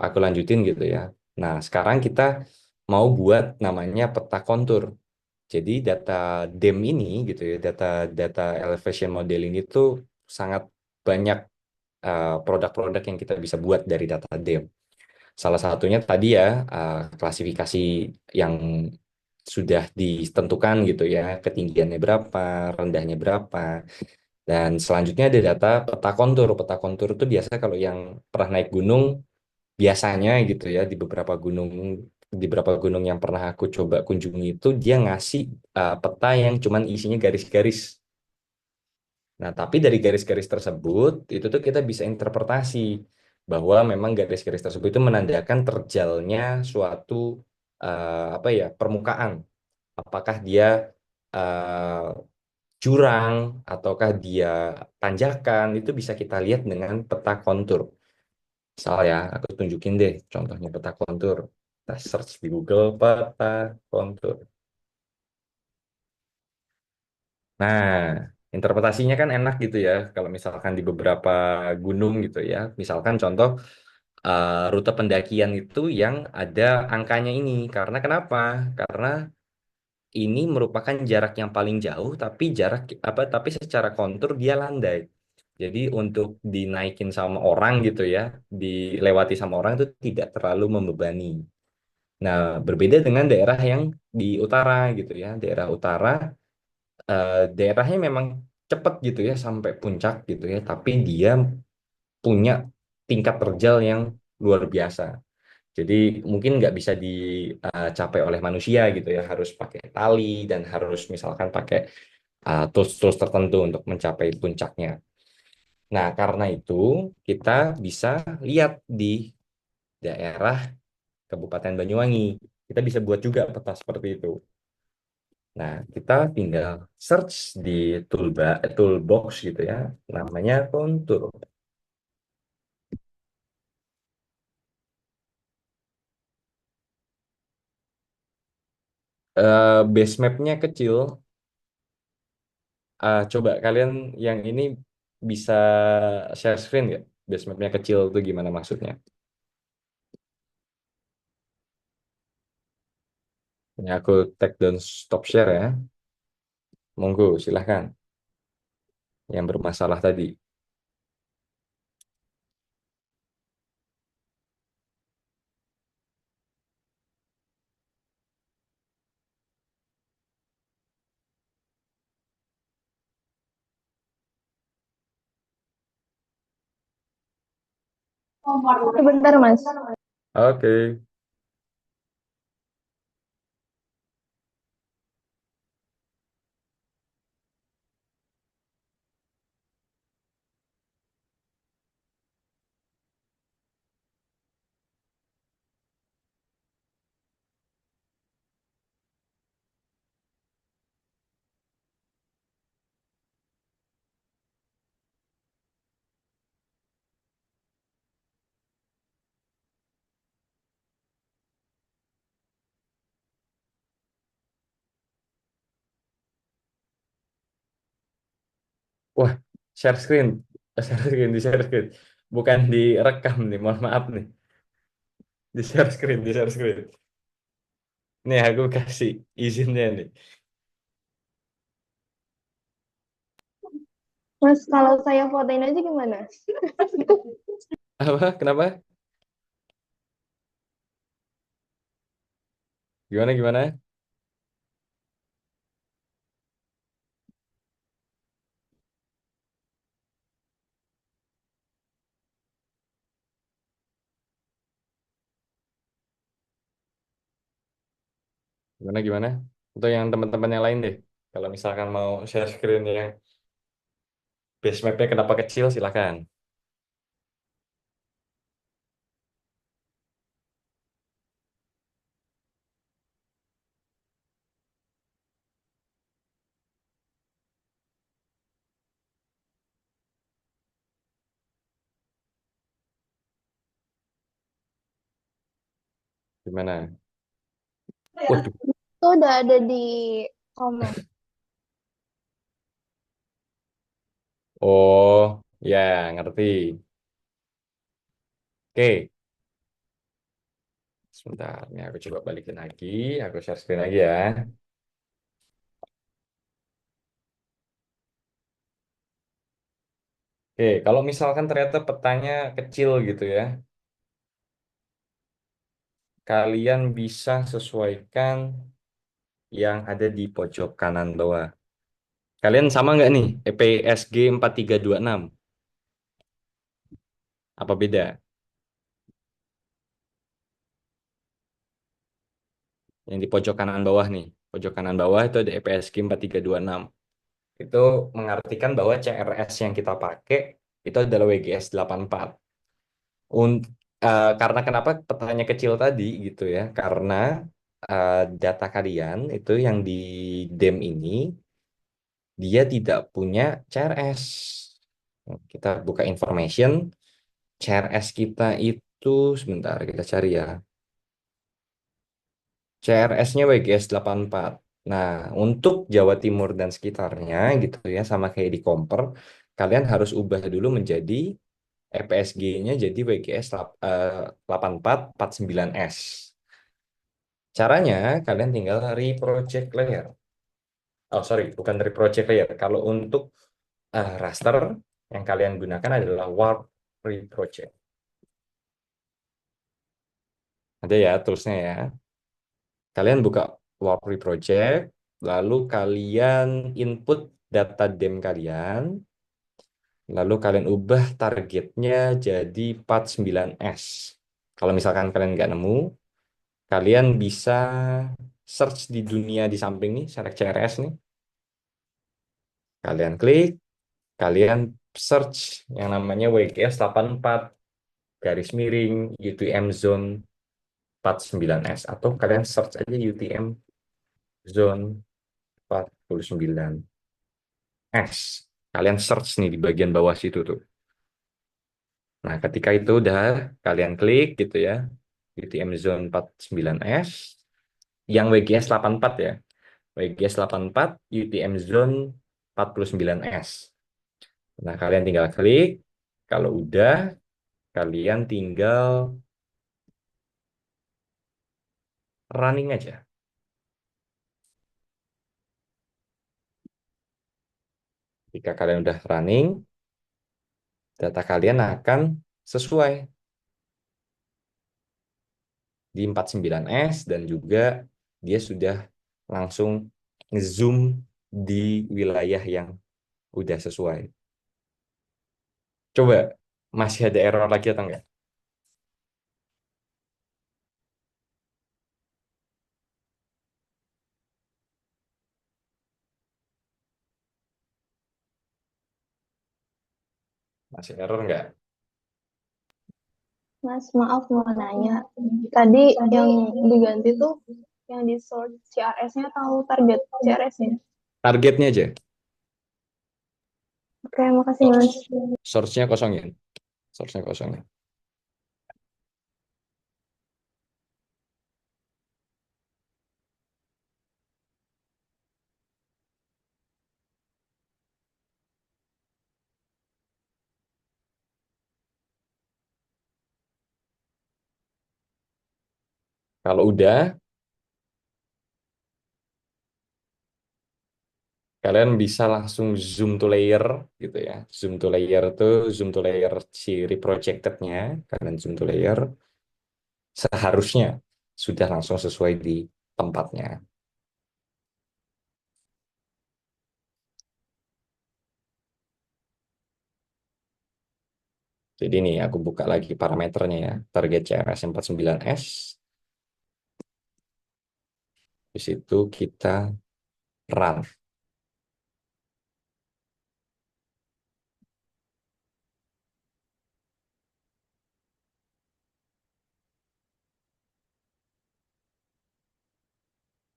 aku lanjutin gitu ya. Nah, sekarang kita mau buat namanya peta kontur. Jadi data DEM ini gitu ya, data data elevation modeling itu sangat banyak produk-produk yang kita bisa buat dari data DEM. Salah satunya tadi ya, klasifikasi yang sudah ditentukan gitu ya, ketinggiannya berapa, rendahnya berapa. Dan selanjutnya ada data peta kontur. Peta kontur itu biasa kalau yang pernah naik gunung, biasanya gitu ya, di beberapa gunung yang pernah aku coba kunjungi itu dia ngasih peta yang cuman isinya garis-garis. Nah, tapi dari garis-garis tersebut itu tuh kita bisa interpretasi bahwa memang garis-garis tersebut itu menandakan terjalnya suatu apa ya, permukaan. Apakah dia eh, jurang ataukah dia tanjakan, itu bisa kita lihat dengan peta kontur. Misal ya, aku tunjukin deh contohnya peta kontur. Kita search di Google peta kontur. Nah, interpretasinya kan enak gitu ya. Kalau misalkan di beberapa gunung gitu ya. Misalkan contoh rute pendakian itu yang ada angkanya ini. Karena kenapa? Karena ini merupakan jarak yang paling jauh, tapi jarak apa? Tapi secara kontur dia landai. Jadi untuk dinaikin sama orang gitu ya, dilewati sama orang itu tidak terlalu membebani. Nah, berbeda dengan daerah yang di utara gitu ya. Daerah utara, daerahnya memang cepat gitu ya sampai puncak gitu ya, tapi dia punya tingkat terjal yang luar biasa. Jadi mungkin nggak bisa dicapai oleh manusia gitu ya, harus pakai tali dan harus misalkan pakai tools-tools tertentu untuk mencapai puncaknya. Nah, karena itu kita bisa lihat di daerah Kabupaten Banyuwangi. Kita bisa buat juga peta seperti itu. Nah, kita tinggal search di toolbox gitu ya, namanya kontur. Base mapnya kecil. Coba kalian yang ini bisa share screen nggak? Base mapnya kecil itu gimana maksudnya? Ini aku tag dan stop share ya. Monggo, silahkan. Yang bermasalah tadi. Sebentar, Mas. Oke. Wah, share screen. Share screen, di share screen. Bukan direkam nih, mohon maaf nih. Di share screen, di share screen. Nih, aku kasih izinnya nih. Mas, kalau saya fotoin aja gimana? Apa? Kenapa? Gimana, gimana? Gimana gimana? Untuk yang teman-teman yang lain deh. Kalau misalkan mau share screen yang base mapnya kenapa kecil, silakan. Gimana? Waduh. Itu udah ada di Komes. Oh, ya ngerti. Oke, sebentar. Ini aku coba balikin lagi. Aku share screen lagi ya. Oke, kalau misalkan ternyata petanya kecil gitu ya, kalian bisa sesuaikan yang ada di pojok kanan bawah. Kalian sama nggak nih? EPSG 4326. Apa beda? Yang di pojok kanan bawah nih. Pojok kanan bawah itu ada EPSG 4326. Itu mengartikan bahwa CRS yang kita pakai itu adalah WGS 84. Un- karena kenapa petanya kecil tadi gitu ya? Karena data kalian itu yang di DEM ini dia tidak punya CRS. Kita buka information, CRS kita itu sebentar kita cari ya. CRS-nya WGS 84. Nah, untuk Jawa Timur dan sekitarnya gitu ya, sama kayak di Komper, kalian harus ubah dulu menjadi EPSG-nya jadi WGS 8449S. Caranya, kalian tinggal reproject layer. Oh, sorry, bukan reproject layer. Kalau untuk raster, yang kalian gunakan adalah warp reproject. Ada ya tulisnya ya. Kalian buka warp reproject, lalu kalian input data DEM kalian, lalu kalian ubah targetnya jadi 49S. Kalau misalkan kalian nggak nemu, kalian bisa search di dunia di samping nih, select CRS nih. Kalian klik, kalian search yang namanya WGS 84 garis miring UTM zone 49S atau kalian search aja UTM zone 49S. Kalian search nih di bagian bawah situ tuh. Nah, ketika itu udah kalian klik gitu ya, UTM zone 49S yang WGS 84 ya. WGS 84 UTM zone 49S. Nah, kalian tinggal klik. Kalau udah, kalian tinggal running aja. Jika kalian udah running, data kalian akan sesuai di 49S dan juga dia sudah langsung zoom di wilayah yang udah sesuai. Coba, masih ada error lagi atau enggak? Masih error enggak? Mas, maaf mau nanya. Tadi yang diganti tuh yang di sort CRS-nya atau target CRS-nya? Targetnya aja. Oke, makasih Mas. Source-nya kosongin. Source-nya kosongin. Kalau udah, kalian bisa langsung zoom to layer gitu ya. Zoom to layer tuh, zoom to layer si reprojected-nya. Kalian zoom to layer, seharusnya sudah langsung sesuai di tempatnya. Jadi ini aku buka lagi parameternya ya. Target CRS 49S Di situ kita run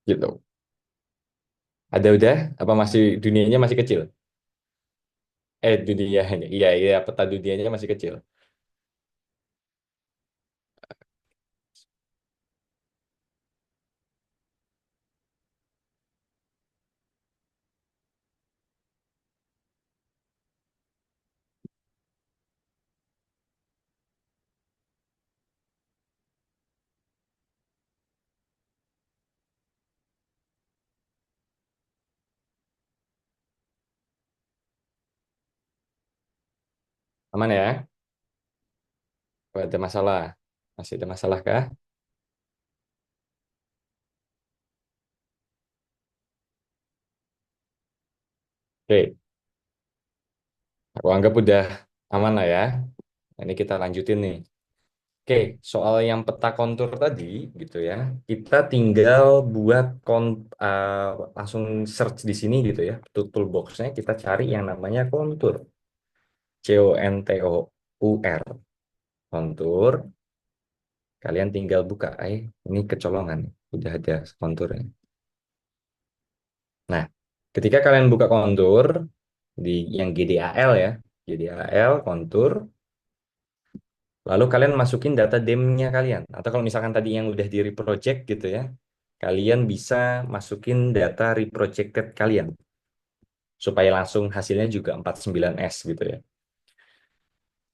gitu. Ada udah? Apa masih dunianya masih kecil? Dunianya, iya iya peta dunianya masih kecil. Aman ya? Kalau ada masalah, masih ada masalah kah? Oke, aku anggap udah aman lah ya. Nah, ini kita lanjutin nih. Oke, soal yang peta kontur tadi gitu ya, kita tinggal buat langsung search di sini gitu ya. Toolbox-nya kita cari yang namanya kontur. CONTOUR. Kontur. Kalian tinggal buka. Ini kecolongan. Udah ada konturnya. Nah, ketika kalian buka kontur di yang GDAL ya, GDAL kontur, lalu kalian masukin data DEM-nya kalian. Atau kalau misalkan tadi yang udah di reproject gitu ya, kalian bisa masukin data reprojected kalian supaya langsung hasilnya juga 49S gitu ya.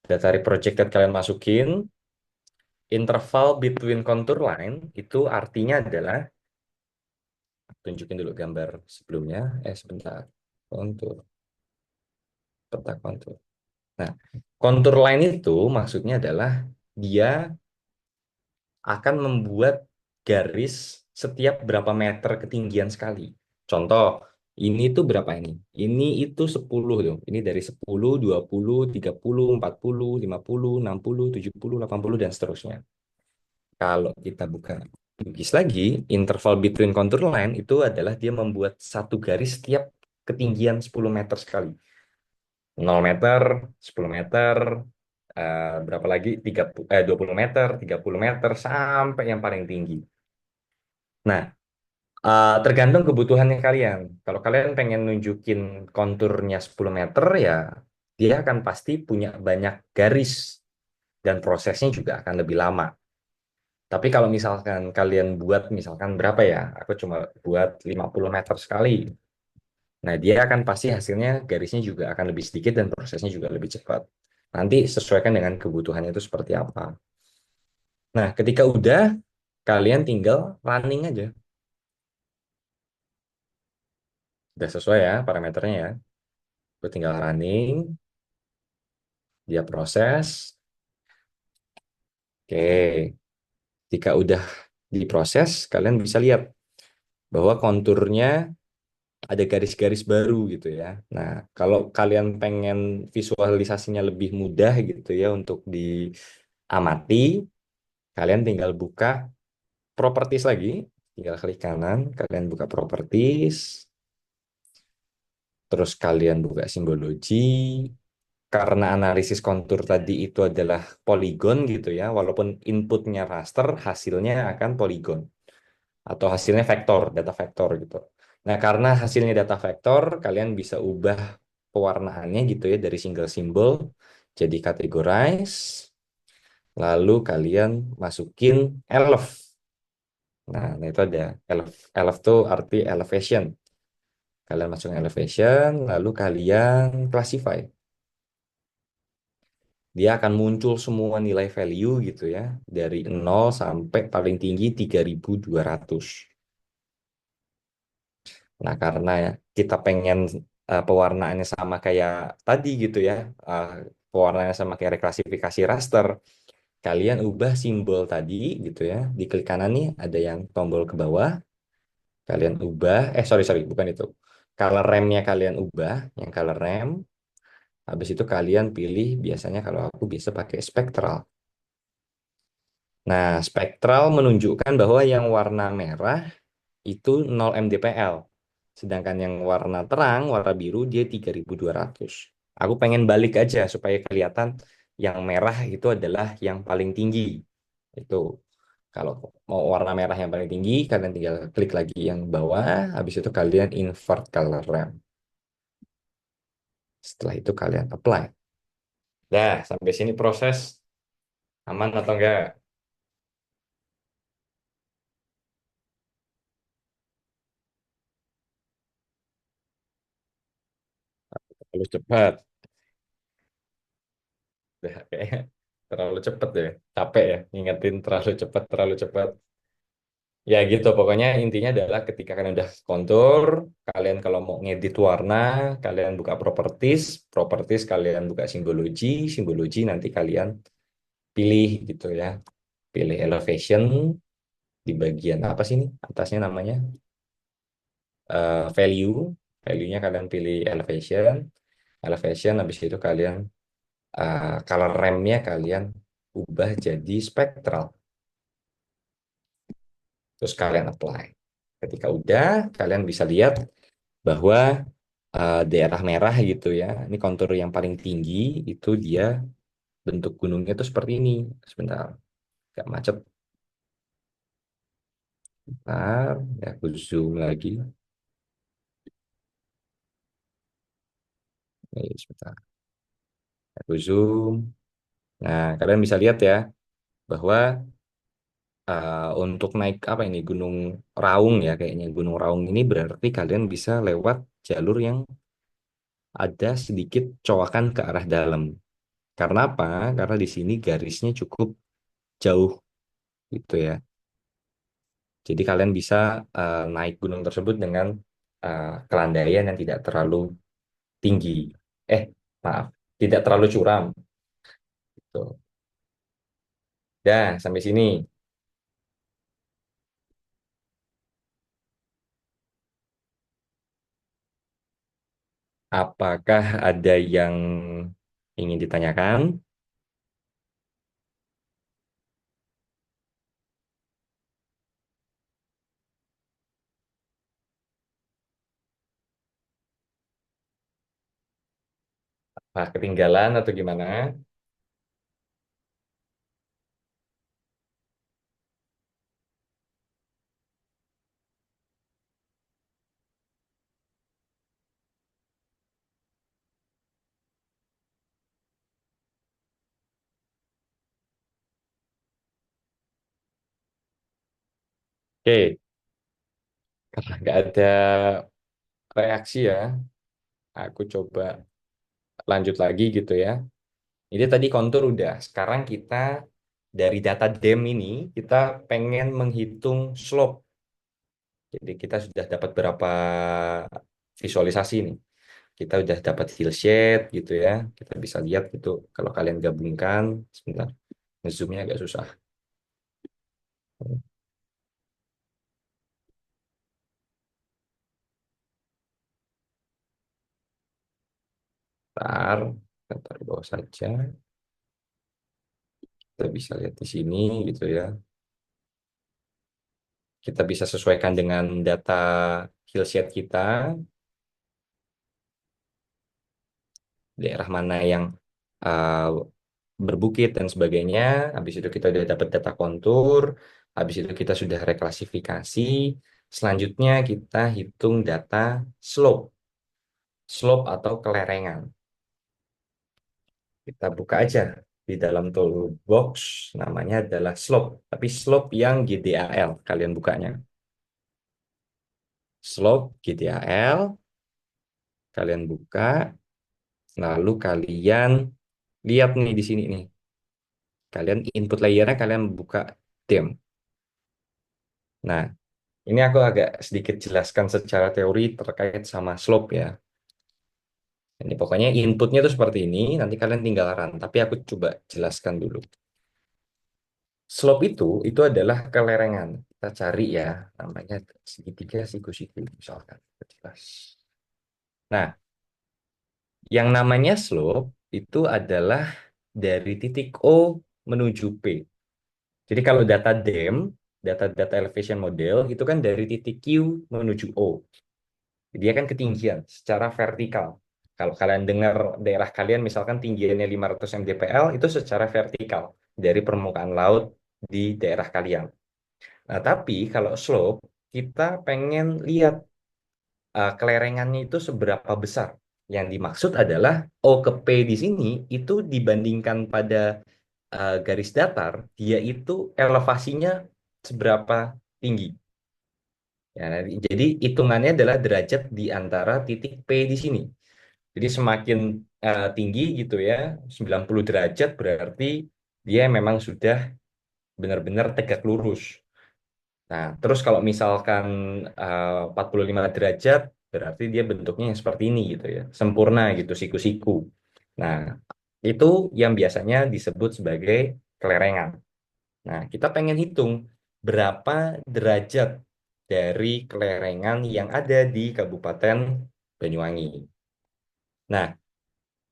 Data reprojected kalian masukin, interval between contour line itu artinya adalah, tunjukin dulu gambar sebelumnya, sebentar, kontur, peta kontur. Nah, kontur line itu maksudnya adalah dia akan membuat garis setiap berapa meter ketinggian sekali. Contoh, ini tuh berapa ini? Ini itu 10 tuh. Ini dari 10, 20, 30, 40, 50, 60, 70, 80, dan seterusnya. Kalau kita buka lukis lagi, interval between contour line itu adalah dia membuat satu garis setiap ketinggian 10 meter sekali. 0 meter, 10 meter, berapa lagi? 20 meter, 30 meter, sampai yang paling tinggi. Nah, tergantung kebutuhannya kalian. Kalau kalian pengen nunjukin konturnya 10 meter, ya dia akan pasti punya banyak garis dan prosesnya juga akan lebih lama. Tapi kalau misalkan kalian buat misalkan berapa ya? Aku cuma buat 50 meter sekali. Nah, dia akan pasti hasilnya garisnya juga akan lebih sedikit dan prosesnya juga lebih cepat. Nanti sesuaikan dengan kebutuhannya itu seperti apa. Nah, ketika udah, kalian tinggal running aja. Udah sesuai ya parameternya ya. Gue tinggal running, dia proses. Oke, jika udah diproses, kalian bisa lihat bahwa konturnya ada garis-garis baru gitu ya. Nah, kalau kalian pengen visualisasinya lebih mudah gitu ya untuk diamati, kalian tinggal buka properties lagi, tinggal klik kanan, kalian buka properties, terus kalian buka simbologi. Karena analisis kontur tadi itu adalah poligon gitu ya, walaupun inputnya raster, hasilnya akan poligon atau hasilnya vektor, data vektor gitu. Nah, karena hasilnya data vektor, kalian bisa ubah pewarnaannya gitu ya dari single symbol jadi categorize, lalu kalian masukin elef. Nah, itu ada elef. Elef tuh arti elevation. Kalian masukin elevation, lalu kalian classify. Dia akan muncul semua nilai value gitu ya, dari 0 sampai paling tinggi 3200. Nah, karena kita pengen pewarnaannya sama kayak tadi gitu ya, uh, pewarnaannya sama kayak reklasifikasi raster, kalian ubah simbol tadi gitu ya, di klik kanan nih ada yang tombol ke bawah, kalian ubah, sorry, sorry, bukan itu. Color remnya kalian ubah, yang color rem, habis itu kalian pilih, biasanya kalau aku bisa pakai spektral. Nah, spektral menunjukkan bahwa yang warna merah itu 0 mdpl. Sedangkan yang warna terang, warna biru, dia 3.200. Aku pengen balik aja supaya kelihatan yang merah itu adalah yang paling tinggi. Itu. Kalau mau warna merah yang paling tinggi, kalian tinggal klik lagi yang bawah. Habis itu kalian invert color ramp. Setelah itu kalian apply. Dah, sampai sini proses aman atau enggak? Terlalu cepat. Udah, kayaknya terlalu cepat ya. Capek ya, ngingetin terlalu cepat, terlalu cepat. Ya gitu, pokoknya intinya adalah ketika kalian udah kontur, kalian kalau mau ngedit warna, kalian buka properties, properties kalian buka simbology, simbology nanti kalian pilih gitu ya. Pilih elevation di bagian apa sih ini? Atasnya namanya value, value-nya kalian pilih elevation, elevation habis itu kalian color ramp-nya kalian ubah jadi spektral. Terus kalian apply. Ketika udah, kalian bisa lihat bahwa daerah merah gitu ya, ini kontur yang paling tinggi itu dia bentuk gunungnya itu seperti ini. Sebentar, agak macet. Bentar, ya aku zoom lagi. Ini sebentar, aku zoom. Nah, kalian bisa lihat ya bahwa untuk naik apa ini Gunung Raung ya kayaknya Gunung Raung ini berarti kalian bisa lewat jalur yang ada sedikit cowakan ke arah dalam. Karena apa? Karena di sini garisnya cukup jauh gitu ya. Jadi kalian bisa naik gunung tersebut dengan kelandaian yang tidak terlalu tinggi. Eh, maaf, tidak terlalu curam. Gitu. Dah, sampai sini. Apakah ada yang ingin ditanyakan? Nah, ketinggalan atau gimana? Oke, karena nggak ada reaksi ya, aku coba lanjut lagi gitu ya. Ini tadi kontur udah. Sekarang kita dari data DEM ini, kita pengen menghitung slope. Jadi kita sudah dapat berapa visualisasi nih. Kita udah dapat hillshade gitu ya. Kita bisa lihat gitu. Kalau kalian gabungkan, sebentar, zoomnya agak susah. Ntar, kita taruh bawah saja. Kita bisa lihat di sini gitu ya. Kita bisa sesuaikan dengan data hillshade kita, daerah mana yang uh, berbukit dan sebagainya. Habis itu kita udah dapat data kontur, habis itu kita sudah reklasifikasi. Selanjutnya kita hitung data slope, slope atau kelerengan. Kita buka aja di dalam toolbox, namanya adalah slope, tapi slope yang GDAL kalian bukanya. Slope GDAL kalian buka, lalu kalian lihat nih di sini nih. Kalian input layernya kalian buka DEM. Nah, ini aku agak sedikit jelaskan secara teori terkait sama slope ya. Ini pokoknya inputnya tuh seperti ini, nanti kalian tinggal run. Tapi aku coba jelaskan dulu. Slope itu adalah kelerengan. Kita cari ya, namanya segitiga siku-siku misalkan. Jelas. Nah, yang namanya slope itu adalah dari titik O menuju P. Jadi kalau data DEM, data-data elevation model itu kan dari titik Q menuju O. Dia kan ketinggian secara vertikal. Kalau kalian dengar daerah kalian misalkan tinggiannya 500 mdpl itu secara vertikal dari permukaan laut di daerah kalian. Nah, tapi kalau slope kita pengen lihat kelerengannya itu seberapa besar. Yang dimaksud adalah O ke P di sini itu dibandingkan pada garis datar, dia itu elevasinya seberapa tinggi. Ya, jadi hitungannya adalah derajat di antara titik P di sini. Jadi semakin tinggi gitu ya, 90 derajat berarti dia memang sudah benar-benar tegak lurus. Nah, terus kalau misalkan 45 derajat, berarti dia bentuknya yang seperti ini gitu ya, sempurna gitu, siku-siku. Nah, itu yang biasanya disebut sebagai kelerengan. Nah, kita pengen hitung berapa derajat dari kelerengan yang ada di Kabupaten Banyuwangi. Nah,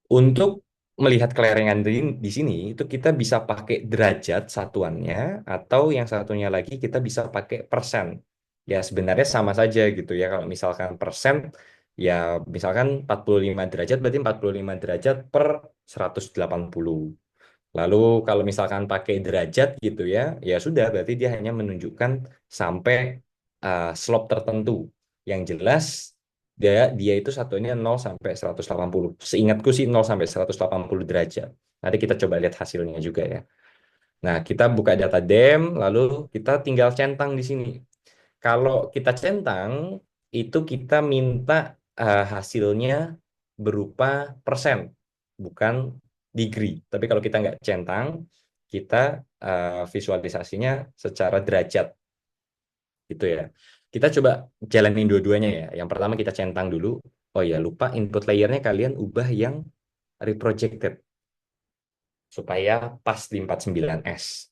untuk melihat kelerengan di sini, itu kita bisa pakai derajat satuannya, atau yang satunya lagi kita bisa pakai persen. Ya sebenarnya sama saja gitu ya. Kalau misalkan persen, ya misalkan 45 derajat berarti 45 derajat per 180. Lalu kalau misalkan pakai derajat gitu ya, ya sudah berarti dia hanya menunjukkan sampai slope tertentu. Yang jelas dia itu satunya 0 sampai 180. Seingatku sih 0 sampai 180 derajat. Nanti kita coba lihat hasilnya juga ya. Nah, kita buka data DEM, lalu kita tinggal centang di sini. Kalau kita centang, itu kita minta hasilnya berupa persen, bukan degree. Tapi kalau kita nggak centang, kita visualisasinya secara derajat, gitu ya. Kita coba jalanin dua-duanya ya. Yang pertama kita centang dulu. Oh ya, lupa input layernya kalian ubah yang reprojected supaya pas di 49S.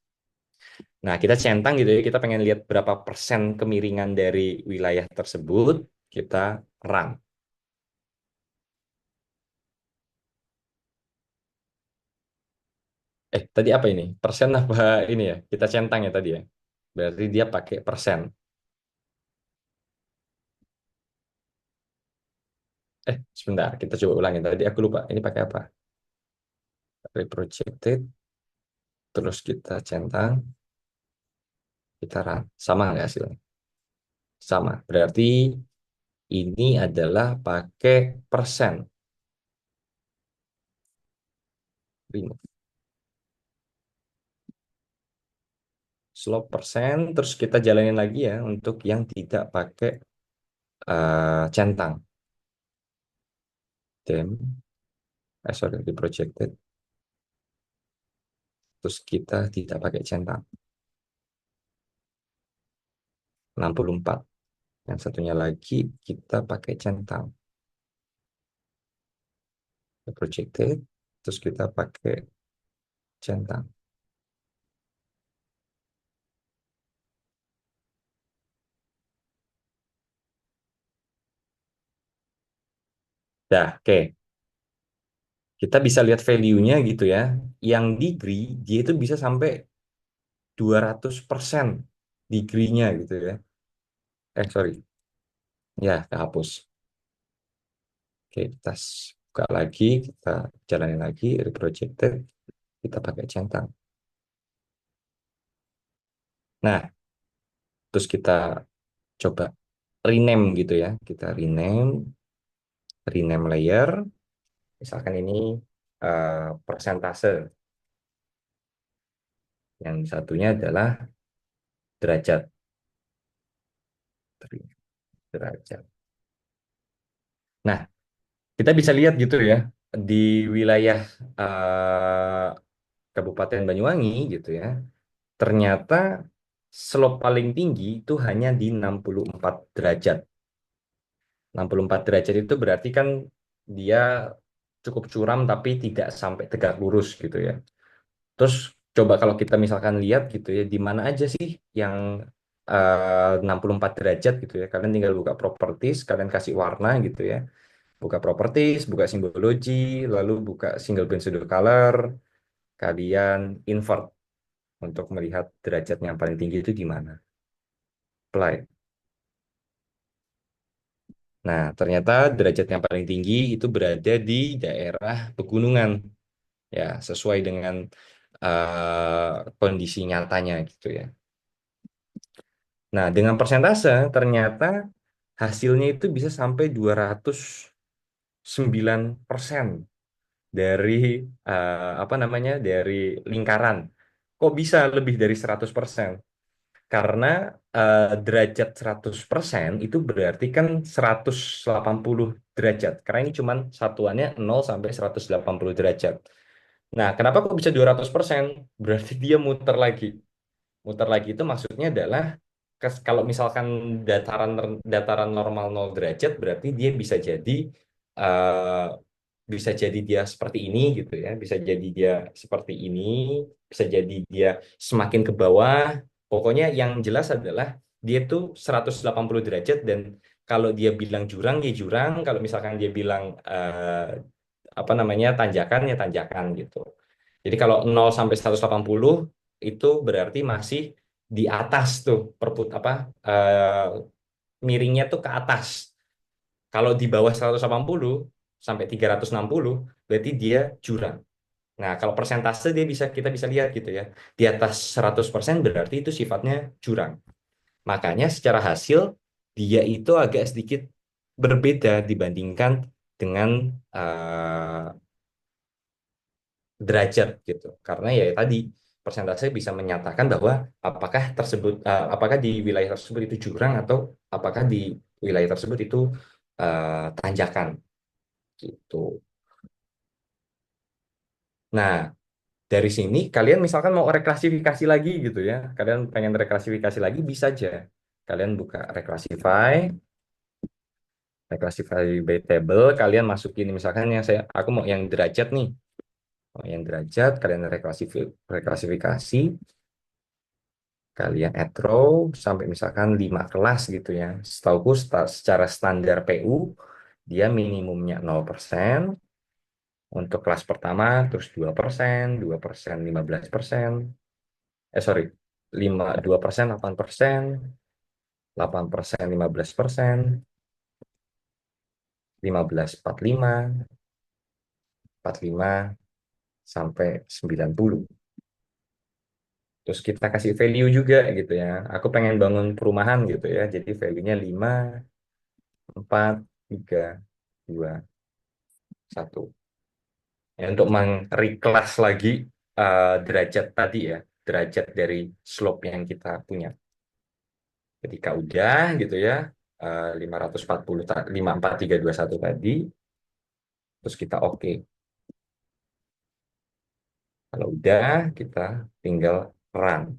Nah, kita centang gitu ya, kita pengen lihat berapa persen kemiringan dari wilayah tersebut, kita run. Tadi apa ini? Persen apa ini ya? Kita centang ya tadi ya. Berarti dia pakai persen. Sebentar, kita coba ulangin. Tadi aku lupa, ini pakai apa? Reprojected, terus kita centang, kita run. Sama nggak hasilnya? Sama. Berarti ini adalah pakai persen. Remove. Slope persen, terus kita jalanin lagi ya untuk yang tidak pakai centang. Dem, sorry, di projected. Terus kita tidak pakai centang. 64. Yang satunya lagi kita pakai centang. Projected. Terus kita pakai centang. Dah, oke. Kita bisa lihat value-nya gitu ya. Yang degree, dia itu bisa sampai 200% degree-nya gitu ya. Sorry. Ya, kehapus. Oke, kita buka lagi, kita jalanin lagi, reprojected, kita pakai centang. Nah, terus kita coba rename gitu ya. Kita rename layer. Misalkan ini persentase. Yang satunya adalah derajat. Derajat. Nah, kita bisa lihat gitu ya, di wilayah eh, Kabupaten Banyuwangi gitu ya, ternyata slope paling tinggi itu hanya di 64 derajat. 64 derajat itu berarti kan dia cukup curam tapi tidak sampai tegak lurus gitu ya. Terus coba kalau kita misalkan lihat gitu ya, di mana aja sih yang 64 derajat gitu ya. Kalian tinggal buka properties, kalian kasih warna gitu ya. Buka properties, buka simbology, lalu buka single point pseudo color, kalian invert. untuk melihat derajat yang paling tinggi itu di mana. Apply. Nah, ternyata derajat yang paling tinggi itu berada di daerah pegunungan, ya, sesuai dengan kondisi nyatanya gitu ya. Nah, dengan persentase ternyata hasilnya itu bisa sampai 209% dari apa namanya? Dari lingkaran. Kok bisa lebih dari 100%? Karena derajat 100% itu berarti kan 180 derajat. Karena ini cuman satuannya 0 sampai 180 derajat. Nah, kenapa kok bisa 200%? Berarti dia muter lagi. Muter lagi itu maksudnya adalah kalau misalkan dataran normal 0 derajat berarti dia bisa jadi dia seperti ini gitu ya, bisa jadi dia seperti ini, bisa jadi dia semakin ke bawah. Pokoknya yang jelas adalah dia tuh 180 derajat, dan kalau dia bilang jurang ya jurang, kalau misalkan dia bilang apa namanya tanjakan ya tanjakan gitu. Jadi kalau 0 sampai 180 itu berarti masih di atas tuh miringnya tuh ke atas. Kalau di bawah 180 sampai 360 berarti dia jurang. Nah, kalau persentase kita bisa lihat gitu ya. Di atas 100% berarti itu sifatnya jurang. Makanya secara hasil dia itu agak sedikit berbeda dibandingkan dengan eh, derajat gitu. Karena ya tadi persentase bisa menyatakan bahwa apakah di wilayah tersebut itu jurang atau apakah di wilayah tersebut itu tanjakan gitu. Nah, dari sini kalian misalkan mau reklasifikasi lagi gitu ya. Kalian pengen reklasifikasi lagi bisa aja. Kalian buka Reclassify by table, kalian masukin misalkan aku mau yang derajat nih. Mau yang derajat, kalian reklasifikasi, kalian add row sampai misalkan 5 kelas gitu ya. Setauku secara standar PU dia minimumnya 0%, untuk kelas pertama, terus 2%, 2%, 15%, sorry, 2%, 8%, 8%, 15%, 15, 45, 45, sampai 90. Terus kita kasih value juga gitu ya. Aku pengen bangun perumahan gitu ya. Jadi value-nya 5, 4, 3, 2, 1. Ya, untuk meng-reclass lagi derajat tadi ya. Derajat dari slope yang kita punya. Ketika udah gitu ya. 540, 54321 tadi. Terus kita oke. Kalau udah, kita tinggal run.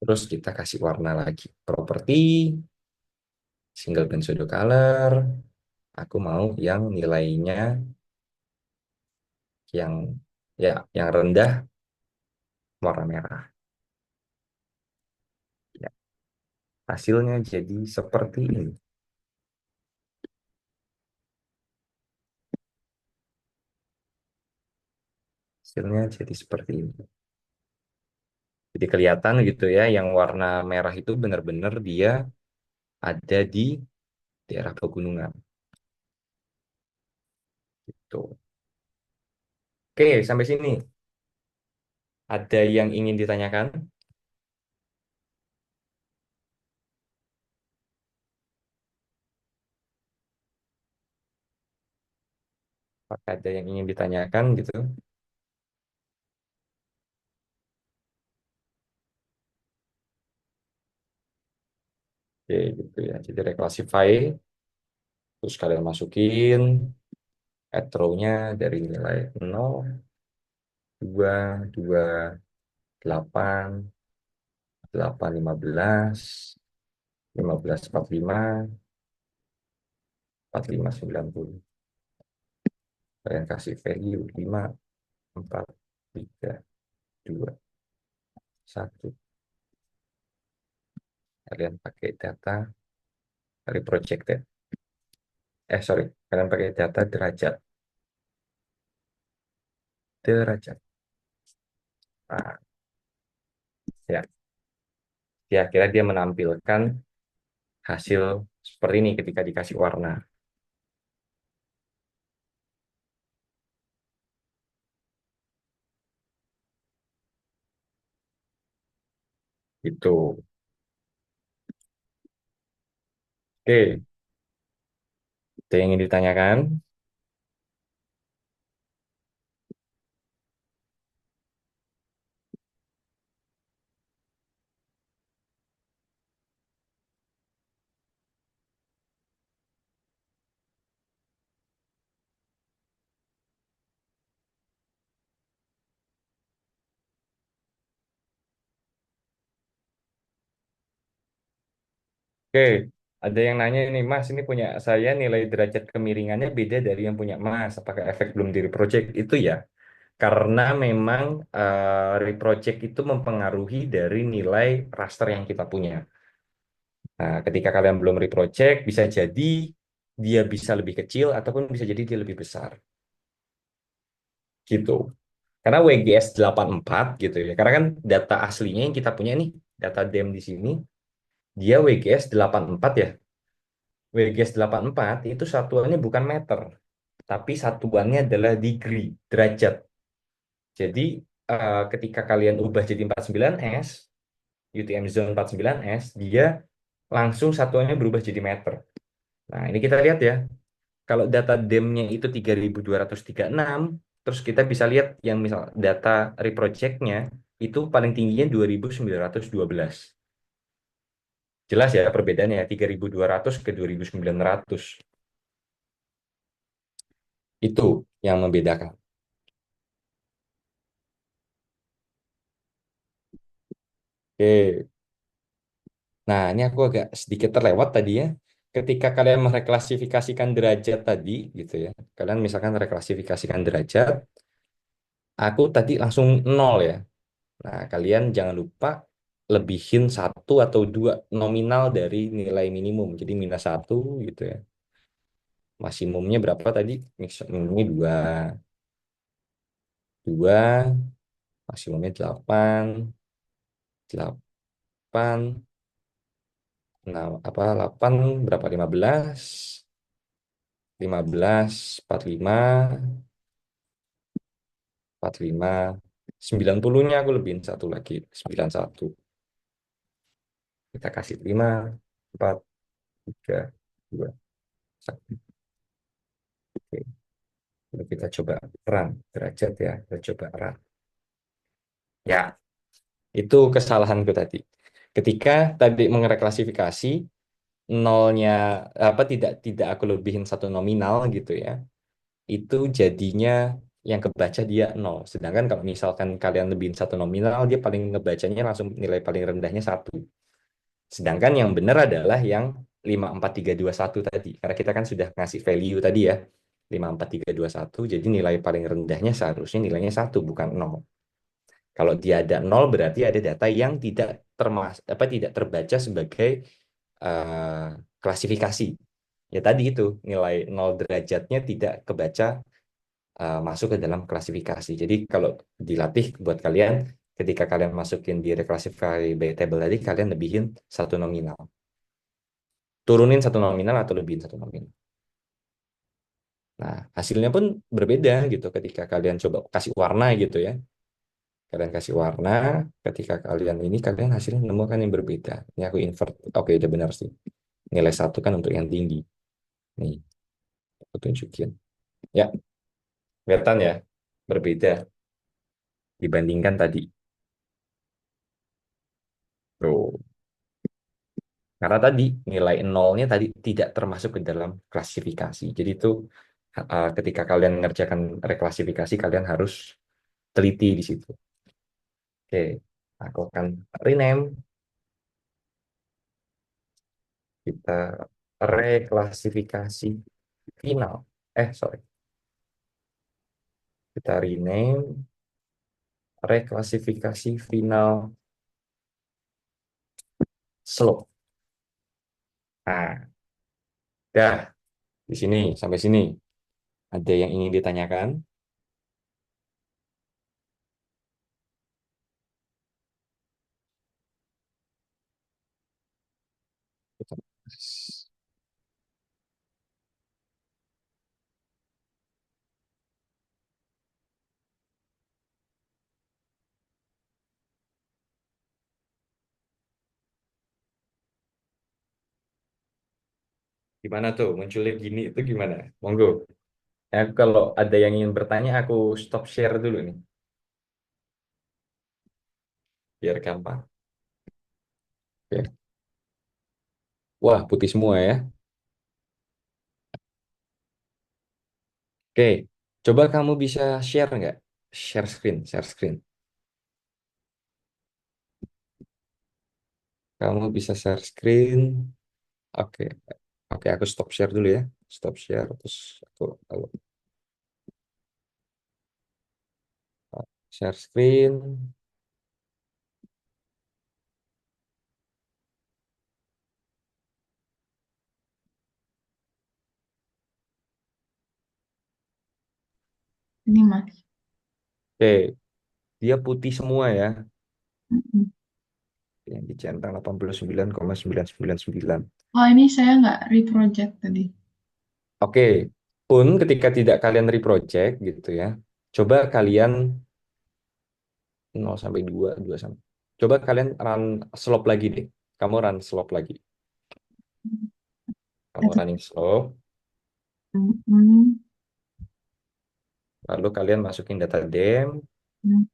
Terus kita kasih warna lagi. Property, single blend pseudo color. Aku mau yang nilainya yang yang rendah warna merah. Ya, hasilnya jadi seperti ini. Hasilnya jadi seperti ini. Jadi kelihatan gitu ya, yang warna merah itu benar-benar dia ada di daerah pegunungan. Tuh. Oke, sampai sini. Ada yang ingin ditanyakan? Apakah ada yang ingin ditanyakan gitu? Oke, gitu ya. Jadi reclassify, terus kalian masukin add row-nya dari nilai 0, 2, 2, 8, 8, 15, 15, 45, 45, 90. Kalian kasih value 5, 4, 3, 2, 1. Kalian pakai data dari projected Sorry, kalian pakai data derajat. Derajat. Nah, ya, ya kira dia menampilkan hasil seperti ini ketika dikasih warna. Itu. Oke, itu yang ingin ditanyakan. Oke, ada yang nanya ini, Mas, ini punya saya nilai derajat kemiringannya beda dari yang punya Mas. Apakah efek belum diri project? Itu ya, karena memang reproject itu mempengaruhi dari nilai raster yang kita punya. Nah, ketika kalian belum reproject, bisa jadi dia bisa lebih kecil ataupun bisa jadi dia lebih besar. Gitu. Karena WGS 84 gitu ya. Karena kan data aslinya yang kita punya nih, data DEM di sini, dia WGS 84 ya. WGS 84 itu satuannya bukan meter, tapi satuannya adalah degree, derajat. Jadi ketika kalian ubah jadi 49S, UTM Zone 49S, dia langsung satuannya berubah jadi meter. Nah, ini kita lihat ya. Kalau data DEM-nya itu 3236, terus kita bisa lihat yang misal data reproject-nya itu paling tingginya 2912. Jelas ya perbedaannya 3200 ke 2900. Itu yang membedakan. Oke. Nah, ini aku agak sedikit terlewat tadi ya. Ketika kalian mereklasifikasikan derajat tadi, gitu ya. Kalian misalkan reklasifikasikan derajat, aku tadi langsung nol ya. Nah, kalian jangan lupa lebihin satu atau dua nominal dari nilai minimum. Jadi minus satu gitu ya. Maksimumnya berapa tadi? Minimumnya dua, dua, maksimumnya delapan, delapan. Nah, apa 8 berapa? 15, 15, 45, 45, 90-nya aku lebihin satu lagi, 91. Kita kasih 5, 4, 3, 2, 1. Oke. Lalu kita coba run derajat ya. Kita coba run. Ya, itu kesalahanku tadi. Ketika tadi mengereklasifikasi nolnya apa tidak aku lebihin satu nominal gitu ya. Itu jadinya yang kebaca dia nol. Sedangkan kalau misalkan kalian lebihin satu nominal, dia paling ngebacanya langsung nilai paling rendahnya satu. Sedangkan yang benar adalah yang 54321 tadi. Karena kita kan sudah ngasih value tadi ya. 54321, jadi nilai paling rendahnya seharusnya nilainya satu bukan nol. Kalau dia ada nol berarti ada data yang tidak terbaca sebagai eh, klasifikasi. Ya tadi itu nilai nol derajatnya tidak kebaca masuk ke dalam klasifikasi. Jadi kalau dilatih buat kalian, ketika kalian masukin di reclassify by table tadi, kalian lebihin satu nominal. Turunin satu nominal atau lebihin satu nominal. Nah, hasilnya pun berbeda gitu ketika kalian coba kasih warna gitu ya. Kalian kasih warna, ketika kalian ini, kalian hasilnya menemukan yang berbeda. Ini aku invert. Oke, udah benar sih. Nilai satu kan untuk yang tinggi. Nih, aku tunjukin. Ya, kelihatan ya, berbeda dibandingkan tadi. Tuh. Karena tadi nilai nolnya tadi tidak termasuk ke dalam klasifikasi. Jadi itu ketika kalian mengerjakan reklasifikasi, kalian harus teliti di situ. Oke, aku akan rename. Kita reklasifikasi final. Sorry. Kita rename reklasifikasi final slope. Nah, dah. Di sini, sampai sini. Ada yang ingin ditanyakan? Gimana tuh munculnya gini itu gimana? Monggo. Kalau ada yang ingin bertanya, aku stop share dulu nih, biar gampang. Oke. Wah, putih semua ya. Oke, coba kamu bisa share nggak? Share screen, share screen. Kamu bisa share screen. Oke, oke, aku stop share dulu ya. Stop share, terus aku share screen. Ini Mas. Oke, dia putih semua ya. Mm-mm. Yang dicentang 89,999. Oh ini saya nggak reproject tadi. Oke, pun ketika tidak kalian reproject gitu ya, coba kalian 0 sampai 2, 2 sampai. Coba kalian run slop lagi deh. Kamu run slop lagi. Kamu Satu. running slop, Mm-mm. lalu kalian masukin data dem. Mm.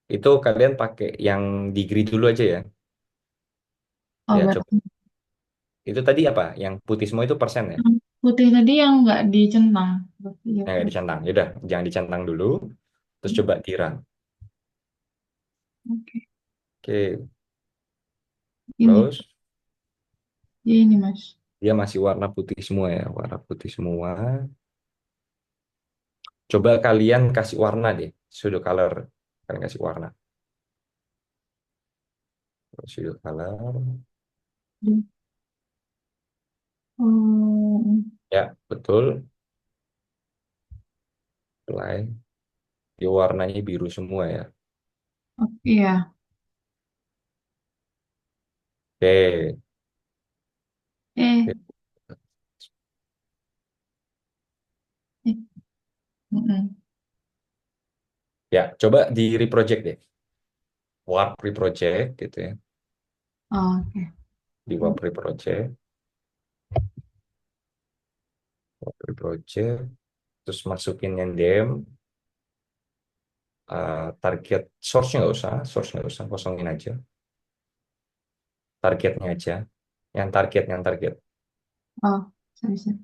Itu kalian pakai yang degree dulu aja ya. Oh Ya, coba. berarti Itu tadi apa? Yang putih semua itu persen ya? yang putih tadi yang nggak dicentang. Berarti ya Yang nggak kan. dicentang. Yaudah, jangan dicentang dulu. Terus coba di run. Oke. Oke, Ini. close. Ya ini Mas. Dia masih warna putih semua ya. Warna putih semua. Coba kalian kasih warna deh. Pseudo color. Kalian kasih warna. Pseudo color. Oh, Ya, betul. Apply. Dia warnanya biru semua ya. oke ya. Oke. Eh, Oke. eh. Mm-mm. Ya, coba di reproject deh. Warp reproject gitu ya. Oh, oke. Di warp reproject. Warp reproject. Terus masukin yang dem. Target source-nya nggak usah. Source nggak usah. Kosongin aja. Targetnya aja. Yang target. Oh, sorry, sorry.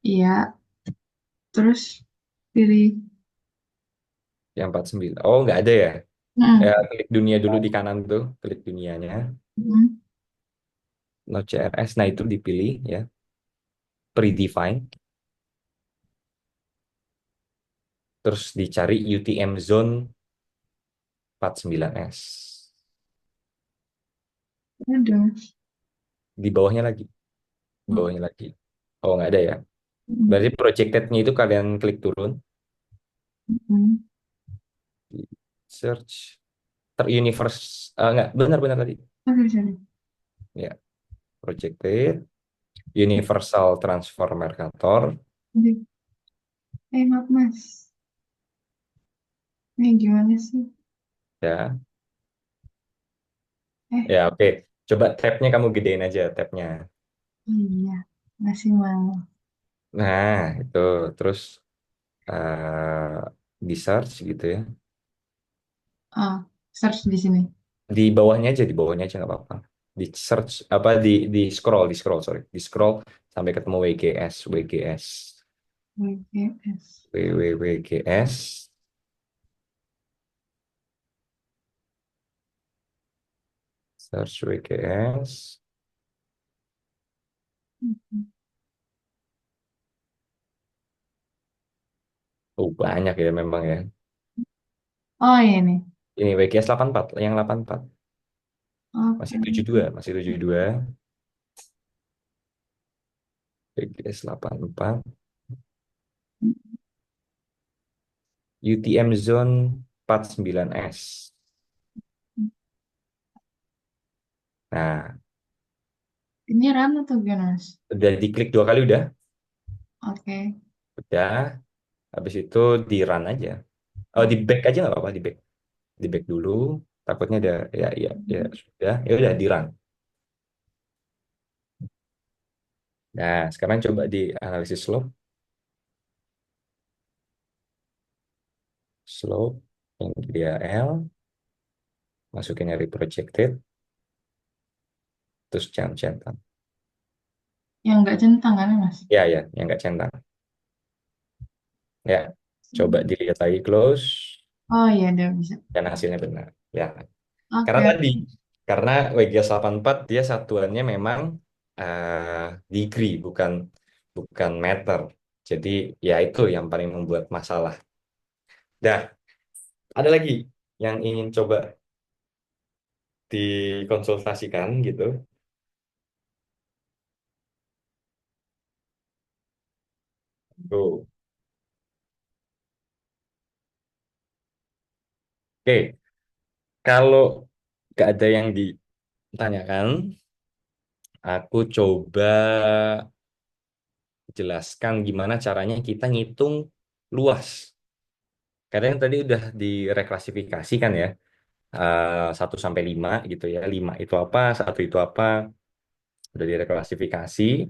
Iya, terus pilih. Yang 49. Oh, nggak ada ya. Ya, Mm-mm. klik dunia dulu di kanan tuh. Klik dunianya. Mm-mm. Node.js. Nah, itu dipilih ya. Predefine. Terus dicari UTM zone 49S. Aduh. Di bawahnya lagi. Di Oh, bawahnya lagi. Oh, nggak ada ya. mm-mm. Berarti projected-nya itu kalian klik turun. Mm-mm. Di search. Teruniverse. Nggak, benar-benar tadi. Sorry, sorry. Ya, projected. Universal Transfer Mercator. Aduh. Maaf, Mas. Gimana sih? Ya, Eh, ya oke. Coba tab-nya kamu gedein aja tab-nya. iya. Masih mau. Nah, itu. Terus di search gitu ya. Ah, search di sini. Di bawahnya aja nggak apa-apa. Di search apa di scroll sorry, di scroll sampai ketemu WGS, WGS. WWWGS, search WGS. Mm-mm. Oh banyak ya memang ya. Oh, iya nih. Ini WGS 84, yang 84 Oke. masih 72, masih 72. WGS 84, UTM Zone 49S. Nah, Ini run atau gimana, Mas? udah diklik 2 kali Oke. udah. Habis itu di run aja. Oh, Oh. di back aja nggak apa-apa, di back dulu. Takutnya ada ya ya ya sudah, ya udah di run. Nah, sekarang coba di analisis slope yang dia L, masukin area projected, terus jam centang. Yang nggak centang kan, Mas? Ya ya, yang nggak centang. Ya, coba dilihat lagi close Oh iya, udah bisa. dan hasilnya benar. Ya, karena Oke, tadi karena WGS 84 dia satuannya memang degree bukan meter. Jadi ya itu yang paling membuat masalah. Dah, ada lagi yang ingin coba dikonsultasikan gitu. Tuh. Oke, kalau nggak ada yang ditanyakan, aku coba jelaskan gimana caranya kita ngitung luas. Kadang tadi udah direklasifikasikan ya, 1 sampai 5 gitu ya. 5 itu apa, 1 itu apa, udah direklasifikasi.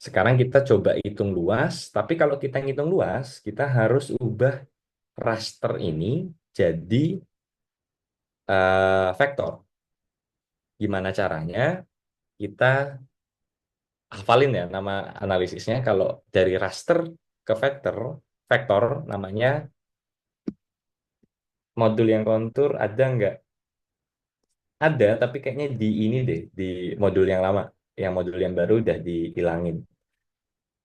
Sekarang kita coba hitung luas, tapi kalau kita ngitung luas, kita harus ubah raster ini jadi vektor. Gimana caranya? Kita hafalin ya nama analisisnya. Kalau dari raster ke vektor, vektor namanya modul yang kontur ada nggak? Ada, tapi kayaknya di ini deh, di modul yang lama. Yang modul yang baru udah dihilangin.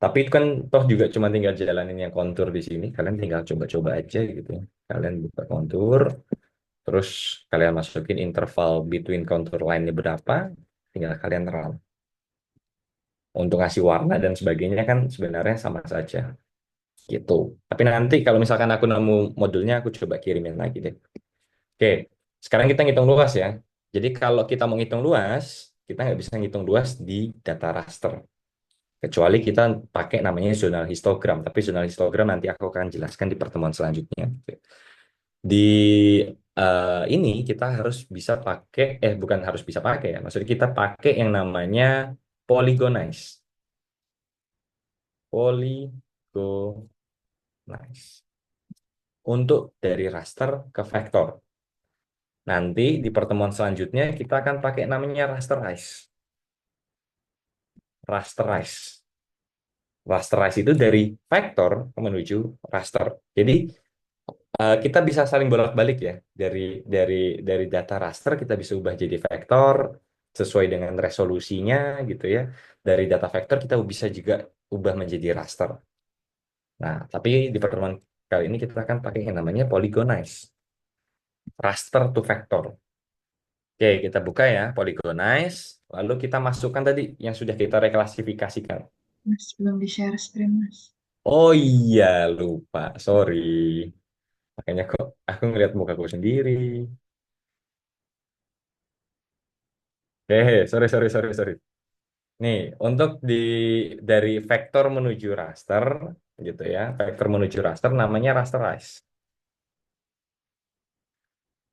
Tapi itu kan toh juga cuma tinggal jalanin yang kontur di sini. Kalian tinggal coba-coba aja gitu. Kalian buka kontur, terus kalian masukin interval between contour line-nya berapa, tinggal kalian run. Untuk ngasih warna dan sebagainya kan sebenarnya sama saja gitu. Tapi nanti kalau misalkan aku nemu modulnya, aku coba kirimin lagi deh. Oke, sekarang kita ngitung luas ya. Jadi kalau kita mau ngitung luas, kita nggak bisa ngitung luas di data raster. Kecuali kita pakai namanya zonal histogram. Tapi zonal histogram nanti aku akan jelaskan di pertemuan selanjutnya. Di ini kita harus bisa pakai, bukan harus bisa pakai ya. Maksudnya kita pakai yang namanya polygonize. Polygonize. Untuk dari raster ke vektor. Nanti di pertemuan selanjutnya kita akan pakai namanya rasterize. Rasterize. Rasterize itu dari vektor menuju raster. Jadi kita bisa saling bolak-balik ya. Dari data raster kita bisa ubah jadi vektor sesuai dengan resolusinya gitu ya. Dari data vektor kita bisa juga ubah menjadi raster. Nah, tapi di pertemuan kali ini kita akan pakai yang namanya polygonize. Raster to vector. Oke, kita buka ya, polygonize. Lalu kita masukkan tadi yang sudah kita reklasifikasikan. Mas belum di share screen, Mas. Oh iya, lupa. Sorry. Makanya kok aku ngeliat mukaku sendiri. Sorry, sorry, sorry, sorry. Nih, untuk dari vektor menuju raster, gitu ya, vektor menuju raster namanya rasterize.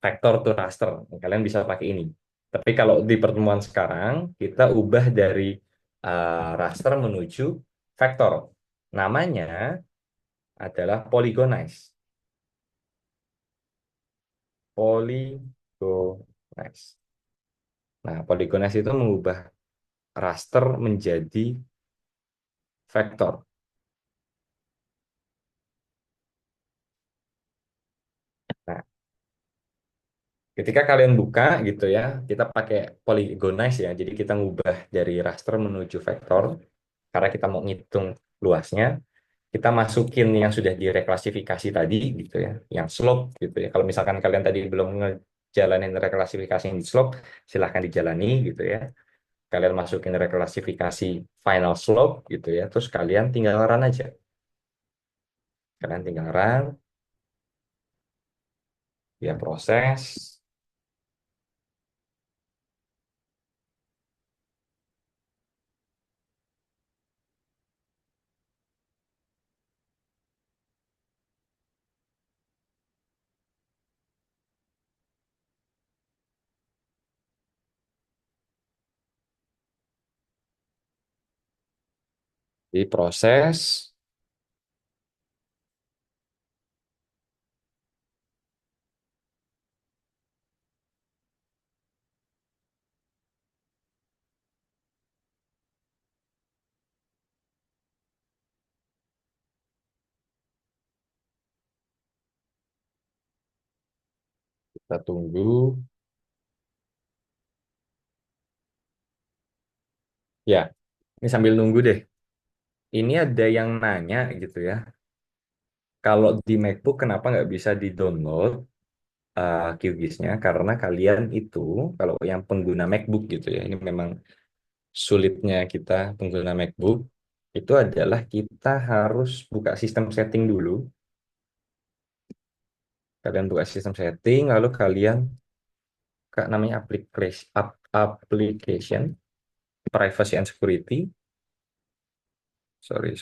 Vektor to raster, kalian bisa pakai ini. Tapi kalau di pertemuan sekarang, kita ubah dari raster menuju vektor. Namanya adalah polygonize. Polygonize. Nah, polygonize itu mengubah raster menjadi vektor. Nah, ketika kalian buka gitu ya, kita pakai polygonize ya. Jadi kita ngubah dari raster menuju vektor karena kita mau ngitung luasnya. Kita masukin yang sudah direklasifikasi tadi gitu ya, yang slope gitu ya. Kalau misalkan kalian tadi belum ngejalanin reklasifikasi yang di slope, silahkan dijalani gitu ya. kalian masukin reklasifikasi final slope gitu ya, terus kalian tinggal run aja. Kalian tinggal run, dia proses, diproses. Kita tunggu. Ya, ini sambil nunggu deh. Ini ada yang nanya gitu ya. Kalau di MacBook kenapa nggak bisa di-download QGIS-nya? Karena kalian itu, kalau yang pengguna MacBook gitu ya, ini memang sulitnya kita pengguna MacBook, itu adalah kita harus buka sistem setting dulu. Kalian buka sistem setting, lalu kalian buka namanya application, privacy and security. Sorry.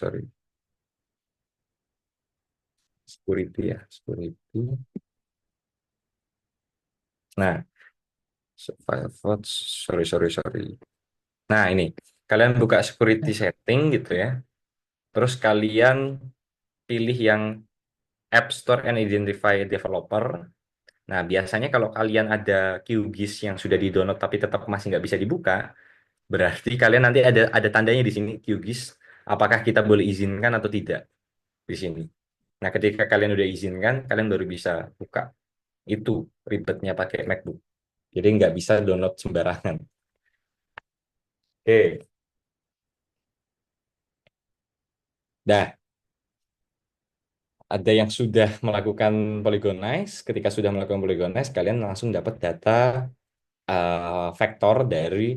Security ya, security. Nah, Firefox, sorry. Nah, ini kalian buka security setting gitu ya. Terus kalian pilih yang App Store and Identify Developer. Nah, biasanya kalau kalian ada QGIS yang sudah di-download tapi tetap masih nggak bisa dibuka, berarti kalian nanti ada tandanya di sini QGIS. Apakah kita boleh izinkan atau tidak di sini. Nah, ketika kalian udah izinkan, kalian baru bisa buka. Itu ribetnya pakai MacBook. Jadi nggak bisa download sembarangan. Oke. Dah, ada yang sudah melakukan polygonize. Ketika sudah melakukan polygonize, kalian langsung dapat data vektor dari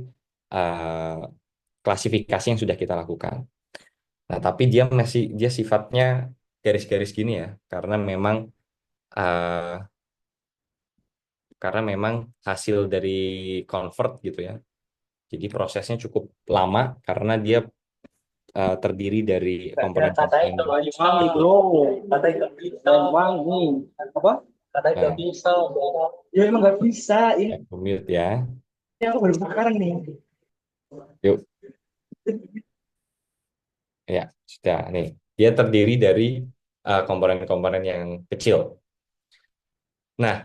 uh, klasifikasi yang sudah kita lakukan. Nah, tapi dia sifatnya garis-garis gini ya, uh, karena memang hasil dari convert gitu ya. Jadi prosesnya cukup lama karena dia terdiri dari komponen-komponen. Wangi bro, katanya nggak bisa. Wangi, apa? Katanya nggak Nah, bisa. Ya emang nggak bisa. Ini mute ya. aku baru sekarang nih. Yuk, ya sudah nih. Dia terdiri dari komponen-komponen yang kecil. Nah,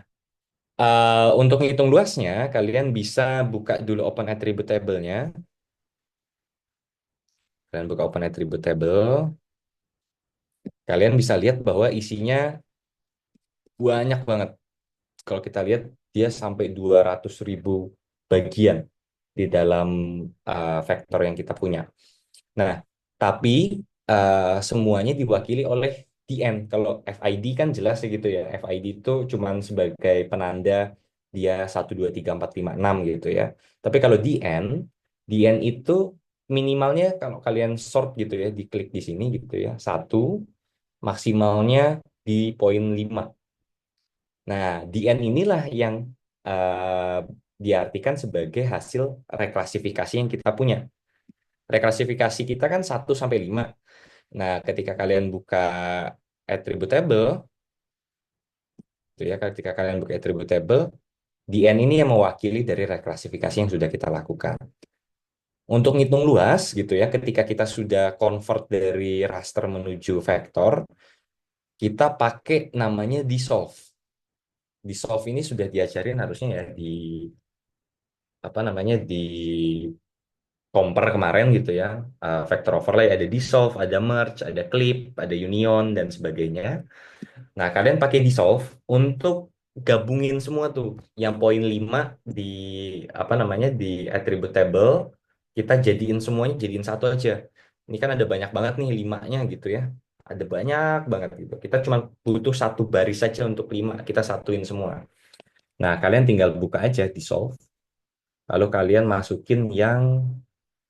untuk ngitung luasnya, kalian bisa buka dulu Open Attribute Table-nya. Kalian buka Open Attribute Table. Kalian bisa lihat bahwa isinya banyak banget. Kalau kita lihat, dia sampai 200.000 bagian di dalam vektor yang kita punya. Nah, tapi semuanya diwakili oleh DN. Kalau FID kan jelas ya gitu ya. FID itu cuman sebagai penanda dia 1, 2, 3, 4, 5, 6 gitu ya. Tapi kalau DN itu minimalnya kalau kalian sort gitu ya, diklik di sini gitu ya, 1, maksimalnya di poin 5. Nah, DN inilah yang eh, diartikan sebagai hasil reklasifikasi yang kita punya. Reklasifikasi kita kan 1 sampai 5. Nah, ketika kalian buka attributable, itu ya, ketika kalian buka attributable, DN ini yang mewakili dari reklasifikasi yang sudah kita lakukan. Untuk ngitung luas, gitu ya, ketika kita sudah convert dari raster menuju vektor, kita pakai namanya dissolve. Dissolve ini sudah diajarin harusnya ya di apa namanya di compare kemarin gitu ya. Vector overlay ada dissolve, ada merge, ada clip, ada union dan sebagainya. Nah, kalian pakai dissolve untuk gabungin semua tuh. Yang poin 5 di apa namanya di attribute table kita jadiin semuanya jadiin satu aja. Ini kan ada banyak banget nih 5-nya gitu ya. Ada banyak banget gitu. Kita cuma butuh satu baris saja untuk 5, kita satuin semua. Nah, kalian tinggal buka aja dissolve. lalu kalian masukin yang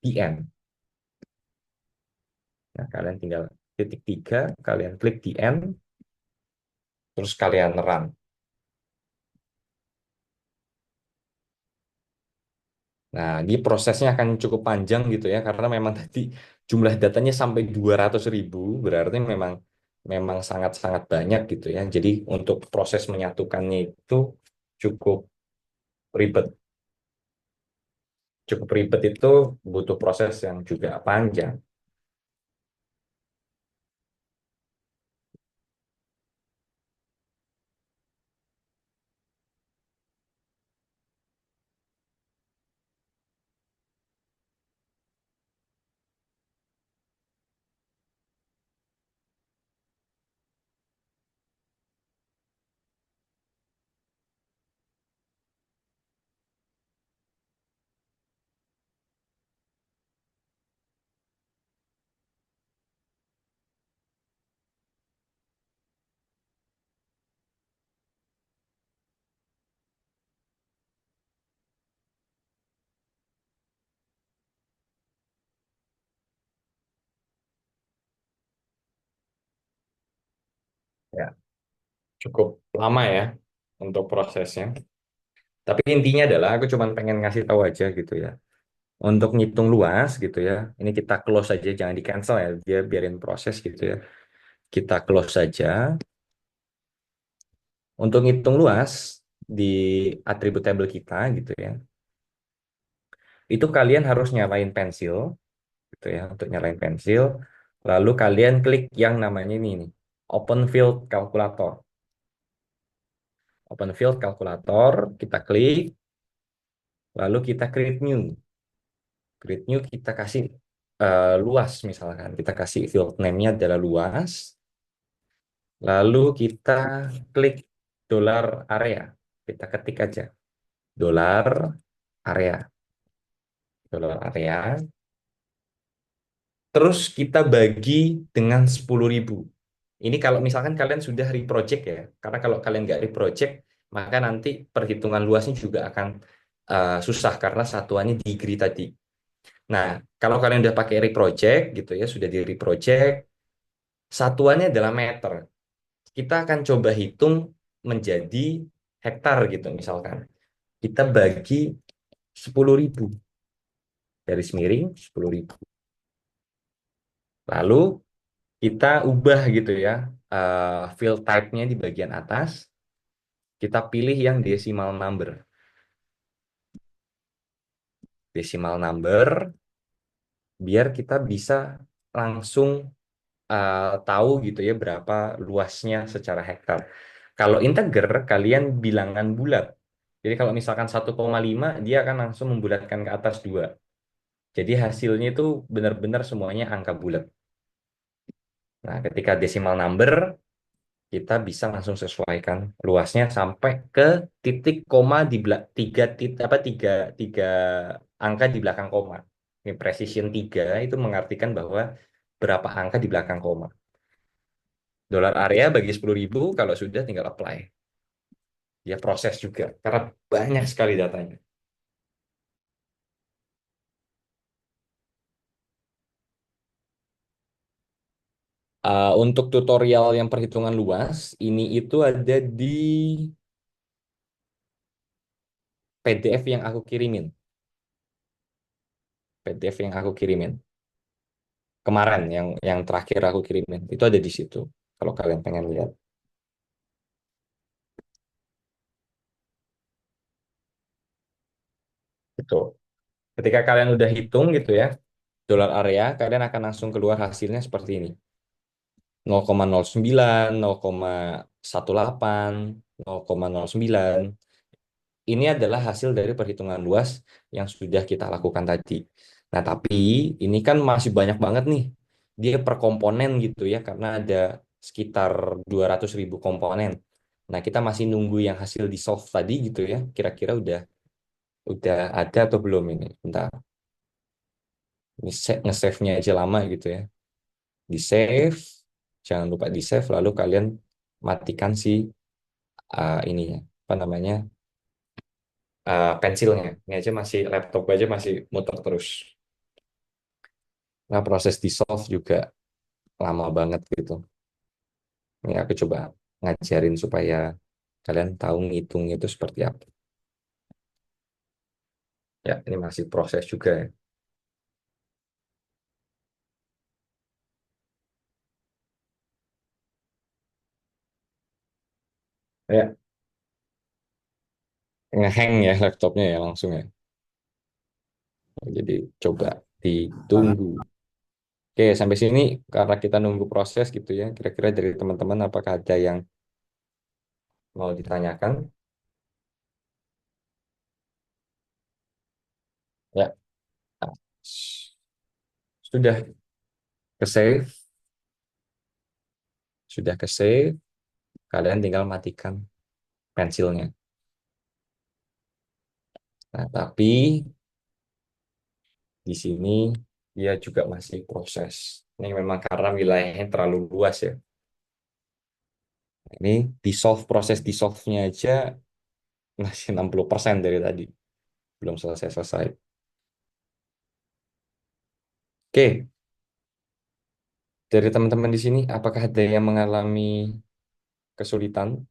the end. Nah, kalian tinggal titik 3, kalian klik the end, terus kalian run. Nah, di prosesnya akan cukup panjang gitu ya, karena memang tadi jumlah datanya sampai 200.000, berarti memang memang sangat-sangat banyak gitu ya. Jadi untuk proses menyatukannya itu cukup ribet. Cukup ribet itu butuh proses yang juga panjang. Ya, cukup lama ya untuk prosesnya. Tapi intinya adalah aku cuma pengen ngasih tahu aja gitu ya. Untuk ngitung luas gitu ya. Ini kita close aja, jangan di cancel ya. Dia biarin proses gitu ya. Kita close saja. Untuk ngitung luas di atribut table kita gitu ya. Itu kalian harus nyalain pensil gitu ya. Untuk nyalain pensil. Lalu kalian klik yang namanya ini nih. Open Field Calculator. Open Field Calculator. Kita klik. Lalu kita create new. Create new kita kasih luas misalkan. Kita kasih field name-nya adalah luas. Lalu kita klik dolar area. Kita ketik aja. Dolar area. Dolar area. Terus kita bagi dengan 10.000. Ini kalau misalkan kalian sudah reproject ya. Karena kalau kalian nggak reproject, maka nanti perhitungan luasnya juga akan susah karena satuannya degree tadi. Nah, kalau kalian udah pakai reproject gitu ya, sudah di reproject, satuannya adalah meter. Kita akan coba hitung menjadi hektar gitu misalkan. Kita bagi 10.000. Garis miring 10.000. Lalu kita ubah gitu ya field type-nya di bagian atas. Kita pilih yang decimal number. Decimal number biar kita bisa langsung tahu gitu ya berapa luasnya secara hektar. Kalau integer kalian bilangan bulat. Jadi kalau misalkan 1,5 dia akan langsung membulatkan ke atas 2. Jadi hasilnya itu benar-benar semuanya angka bulat. Nah, ketika decimal number kita bisa langsung sesuaikan luasnya sampai ke titik koma di tiga titik apa tiga angka di belakang koma. Ini precision 3 itu mengartikan bahwa berapa angka di belakang koma. Dolar area bagi 10.000 kalau sudah tinggal apply. Dia proses juga karena banyak sekali datanya. Untuk tutorial yang perhitungan luas ini itu ada di PDF yang aku kirimin. PDF yang aku kirimin kemarin yang terakhir aku kirimin itu ada di situ kalau kalian pengen lihat. Betul. Ketika kalian udah hitung gitu ya, dolar area, kalian akan langsung keluar hasilnya seperti ini. 0,09, 0,18, 0,09. Ini adalah hasil dari perhitungan luas yang sudah kita lakukan tadi. Nah, tapi ini kan masih banyak banget nih. Dia per komponen gitu ya, karena ada sekitar 200.000 komponen. Nah, kita masih nunggu yang hasil di solve tadi gitu ya. Kira-kira udah ada atau belum ini? Bentar. Ini nge-save-nya aja lama gitu ya. Di save, jangan lupa di save, lalu kalian matikan si ininya, apa namanya, pensilnya. Ini aja masih laptop aja masih muter terus. Nah, proses di solve juga lama banget gitu. Ini aku coba ngajarin supaya kalian tahu ngitungnya itu seperti apa. Ya, ini masih proses juga ya. Ya, ngehang ya laptopnya ya langsung ya. Jadi coba ditunggu. Oke, sampai sini karena kita nunggu proses gitu ya. Kira-kira dari teman-teman apakah ada yang mau ditanyakan? Ya, nah, sudah ke save, sudah ke save. Kalian tinggal matikan pensilnya. Nah, tapi di sini dia juga masih proses. Ini memang karena wilayahnya terlalu luas ya. Ini di solve proses di solve-nya aja masih 60% dari tadi. Belum selesai-selesai. Oke, dari teman-teman di sini, apakah ada yang mengalami kesulitan?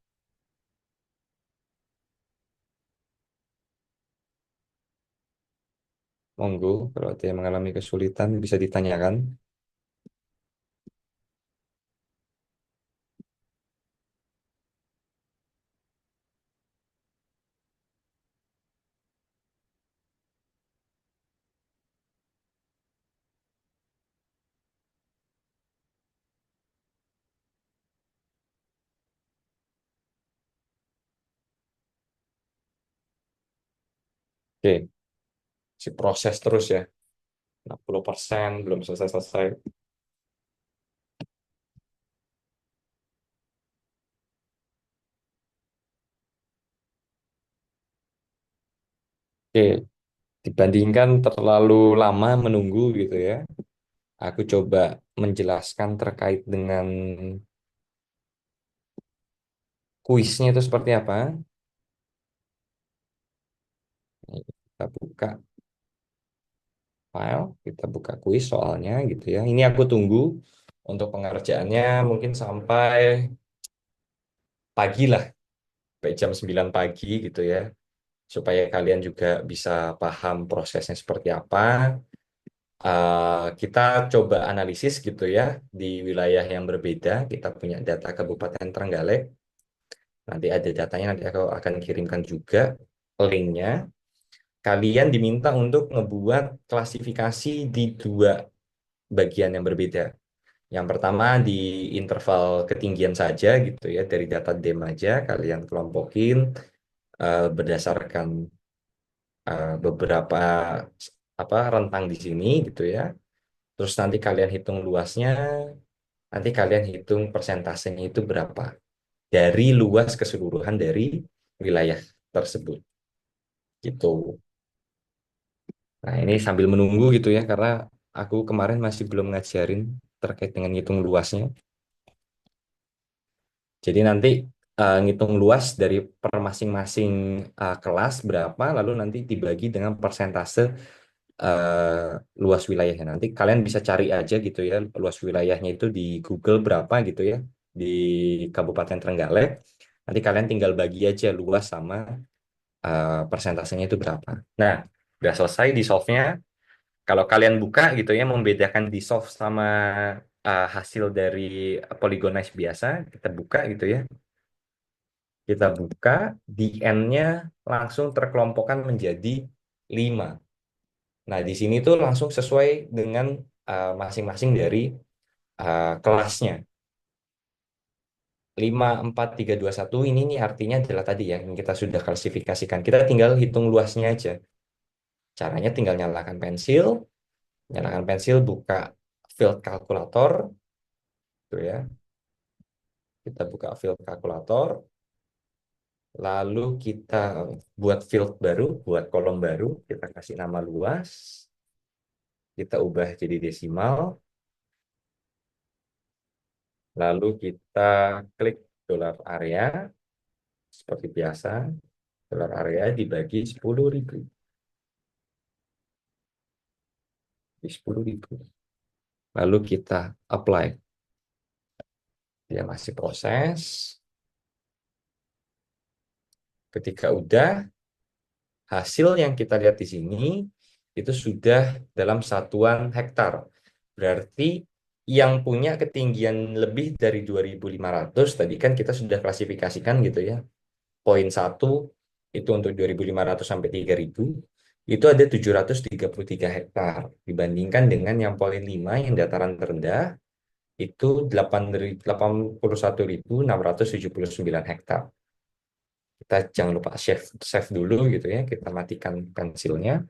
Monggo, kalau ada yang mengalami kesulitan bisa ditanyakan. Oke, si proses terus ya. 60% belum selesai-selesai. Oke, dibandingkan terlalu lama menunggu gitu ya. Aku coba menjelaskan terkait dengan kuisnya itu seperti apa. Nih, kita buka file, kita buka kuis soalnya gitu ya. Ini aku tunggu untuk pengerjaannya mungkin sampai pagi lah, sampai jam 9 pagi gitu ya. Supaya kalian juga bisa paham prosesnya seperti apa. Kita coba analisis gitu ya di wilayah yang berbeda. Kita punya data Kabupaten Trenggalek. Nanti ada datanya, nanti aku akan kirimkan juga linknya. Kalian diminta untuk ngebuat klasifikasi di dua bagian yang berbeda. Yang pertama di interval ketinggian saja gitu ya, dari data DEM aja kalian kelompokin berdasarkan beberapa apa rentang di sini gitu ya. Terus nanti kalian hitung luasnya, nanti kalian hitung persentasenya itu berapa dari luas keseluruhan dari wilayah tersebut gitu. Nah, ini sambil menunggu gitu ya, karena aku kemarin masih belum ngajarin terkait dengan ngitung luasnya. Jadi nanti ngitung luas dari per masing-masing kelas berapa, lalu nanti dibagi dengan persentase luas wilayahnya. Nanti kalian bisa cari aja gitu ya, luas wilayahnya itu di Google berapa gitu ya, di Kabupaten Trenggalek. Nanti kalian tinggal bagi aja luas sama persentasenya itu berapa. Nah, udah selesai di solve-nya. Kalau kalian buka gitu ya, membedakan di solve sama hasil dari polygonize biasa, kita buka gitu ya. Kita buka, di N-nya langsung terkelompokkan menjadi 5. Nah, di sini tuh langsung sesuai dengan masing-masing dari kelasnya. 5, 4, 3, 2, 1 ini nih artinya adalah tadi ya, yang kita sudah klasifikasikan. Kita tinggal hitung luasnya aja. Caranya tinggal nyalakan pensil, buka field kalkulator, tuh ya. Kita buka field kalkulator, lalu kita buat field baru, buat kolom baru, kita kasih nama luas, kita ubah jadi desimal, lalu kita klik dolar area seperti biasa. Dolar area dibagi 10.000. Di 10.000. Lalu kita apply. Dia masih proses. Ketika udah, hasil yang kita lihat di sini itu sudah dalam satuan hektar. Berarti yang punya ketinggian lebih dari 2.500 tadi kan kita sudah klasifikasikan gitu ya. Poin 1 itu untuk 2.500 sampai 3.000 itu ada 733 hektar dibandingkan dengan yang poin 5 yang dataran terendah itu 81.679 hektar. Kita jangan lupa save dulu gitu ya. Kita matikan pensilnya.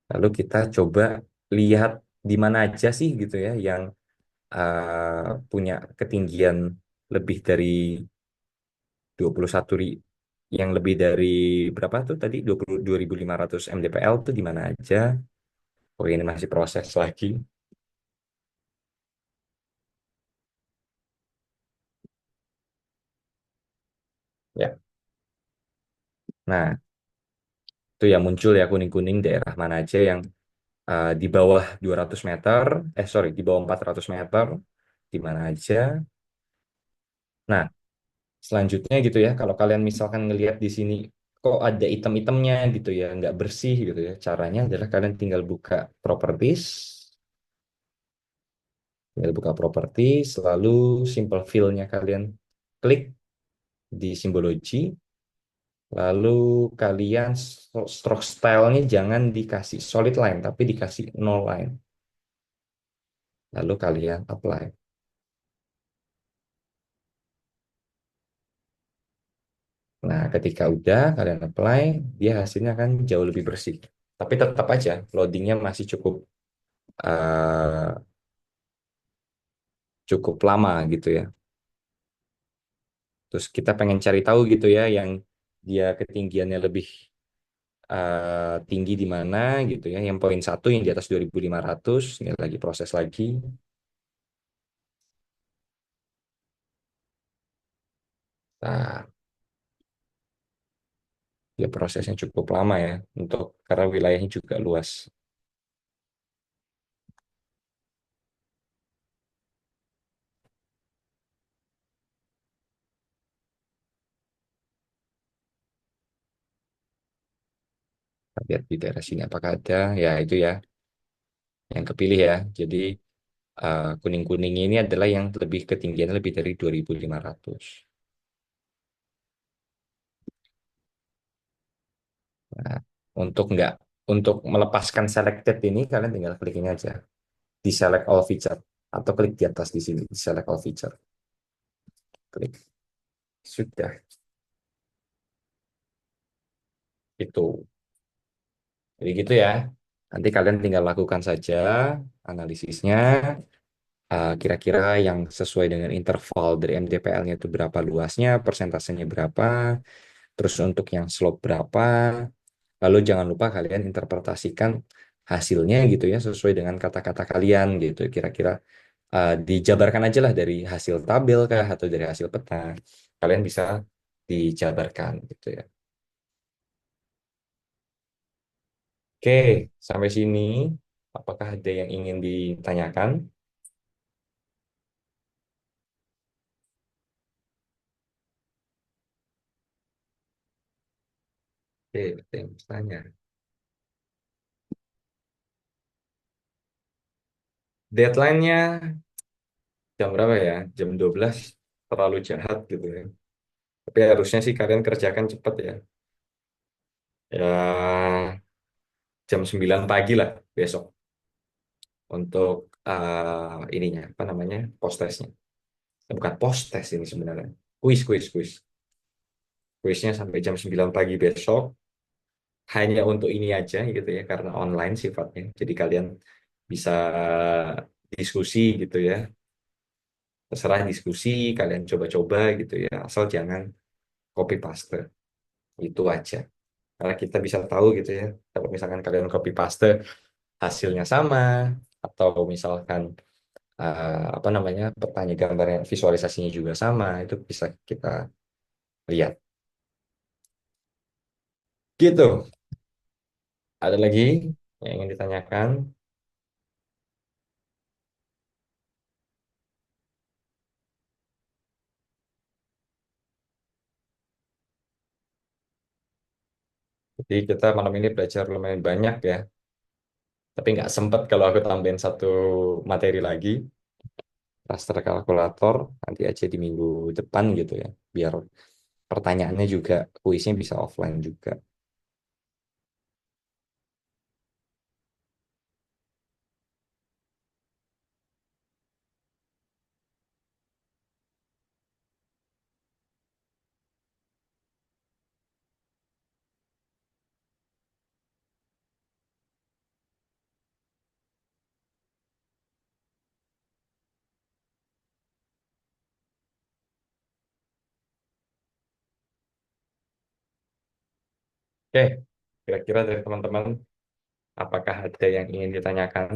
Lalu kita coba lihat di mana aja sih gitu ya yang punya ketinggian lebih dari 21 yang lebih dari berapa tuh tadi 22.500 mdpl tuh di mana aja. Oh ini masih proses lagi. Ya. Nah, itu yang muncul ya kuning-kuning daerah mana aja yang di bawah 200 meter, sorry, di bawah 400 meter, di mana aja. Nah, selanjutnya gitu ya, kalau kalian misalkan ngelihat di sini, kok ada item-itemnya gitu ya, nggak bersih gitu ya. Caranya adalah kalian tinggal buka properties, lalu simple fill-nya kalian klik di simbology, lalu kalian stroke style-nya jangan dikasih solid line, tapi dikasih no line. Lalu kalian apply. Nah, ketika udah kalian apply, dia hasilnya kan jauh lebih bersih. Tapi tetap aja loadingnya masih uh, cukup lama gitu ya. Terus kita pengen cari tahu gitu ya, yang dia ketinggiannya lebih tinggi di mana gitu ya. Yang poin 1 yang di atas 2.500, ini lagi proses lagi. Nah, dia prosesnya cukup lama ya, karena wilayahnya juga luas. Kita lihat di daerah sini apakah ada, ya itu ya yang kepilih ya. Jadi kuning-kuning ini adalah yang lebih ketinggiannya lebih dari 2.500. Nah, untuk nggak untuk melepaskan selected ini kalian tinggal klik ini aja di select all feature atau klik di atas di sini di select all feature. Klik. Sudah itu. Jadi gitu ya. Nanti kalian tinggal lakukan saja analisisnya. Kira-kira yang sesuai dengan interval dari MDPL-nya itu berapa luasnya, persentasenya berapa, terus untuk yang slope berapa. Lalu jangan lupa kalian interpretasikan hasilnya gitu ya sesuai dengan kata-kata kalian gitu. Kira-kira dijabarkan aja lah dari hasil tabel kah atau dari hasil peta. Kalian bisa dijabarkan gitu ya. Oke, sampai sini. Apakah ada yang ingin ditanyakan? Oke, ada yang bertanya. Deadline-nya jam berapa ya? Jam 12 terlalu jahat gitu ya. Tapi harusnya sih kalian kerjakan cepat ya. Ya jam 9 pagi lah besok untuk ininya apa namanya? Post testnya. Bukan post test ini sebenarnya. Kuis. Kuisnya sampai jam 9 pagi besok hanya untuk ini aja gitu ya karena online sifatnya. Jadi kalian bisa diskusi gitu ya. Terserah diskusi, kalian coba-coba gitu ya. Asal jangan copy paste. Itu aja. Karena kita bisa tahu gitu ya, kalau misalkan kalian copy paste hasilnya sama, atau misalkan apa namanya petanya gambarnya visualisasinya juga sama, itu bisa kita lihat. Gitu. Ada lagi yang ingin ditanyakan? Jadi kita malam ini belajar lumayan banyak ya. Tapi nggak sempet kalau aku tambahin satu materi lagi, raster kalkulator, nanti aja di minggu depan gitu ya. Biar pertanyaannya juga, kuisnya bisa offline juga. Oke, kira-kira dari teman-teman, apakah ada yang ingin ditanyakan?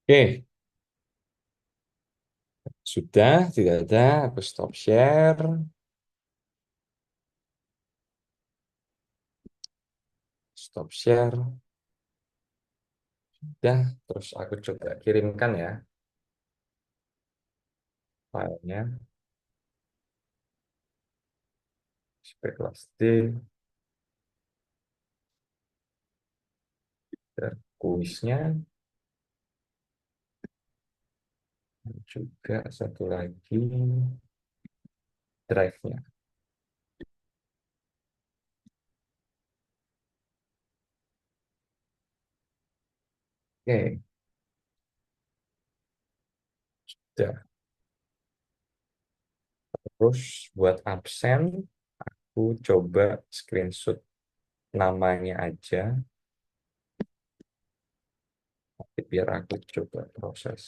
Oke, sudah, tidak ada, aku stop share. Stop share. Udah, terus aku coba kirimkan ya filenya. Spek kelas D, dan kuisnya, dan juga satu lagi drive-nya. Oke, udah. Terus buat absen, aku coba screenshot namanya aja, tapi biar aku coba proses.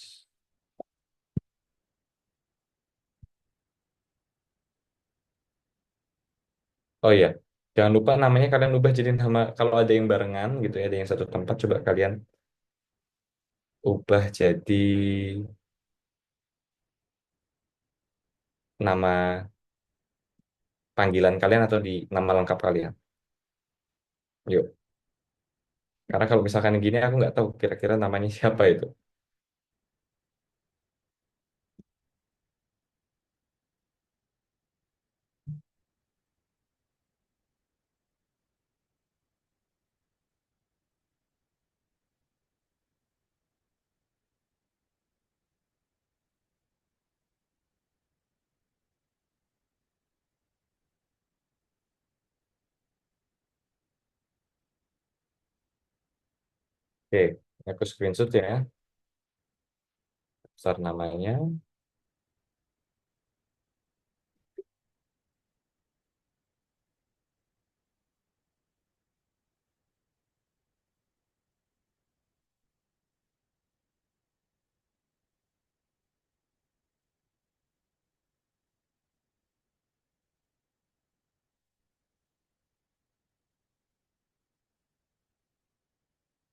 Oh iya, jangan lupa namanya kalian ubah jadi nama, kalau ada yang barengan gitu ya, ada yang satu tempat, coba kalian ubah jadi nama panggilan kalian atau di nama lengkap kalian. Yuk, karena kalau misalkan gini aku nggak tahu kira-kira namanya siapa itu. Oke, aku screenshot ya, besar namanya.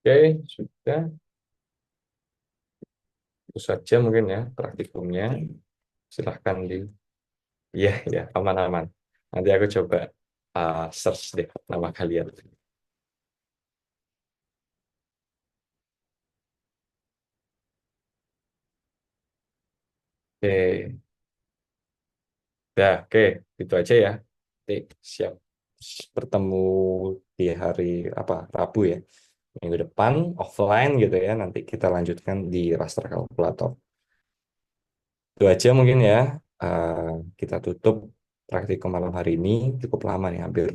Oke, sudah. Itu saja mungkin ya praktikumnya. Silahkan di, iya ya aman-aman. Nanti aku coba search deh nama kalian. Oke, dah, oke, itu aja ya. Oke, siap bertemu di hari apa Rabu ya minggu depan offline gitu ya. Nanti kita lanjutkan di raster kalkulator. Itu aja mungkin ya. Eh, kita tutup praktikum malam hari ini cukup lama nih hampir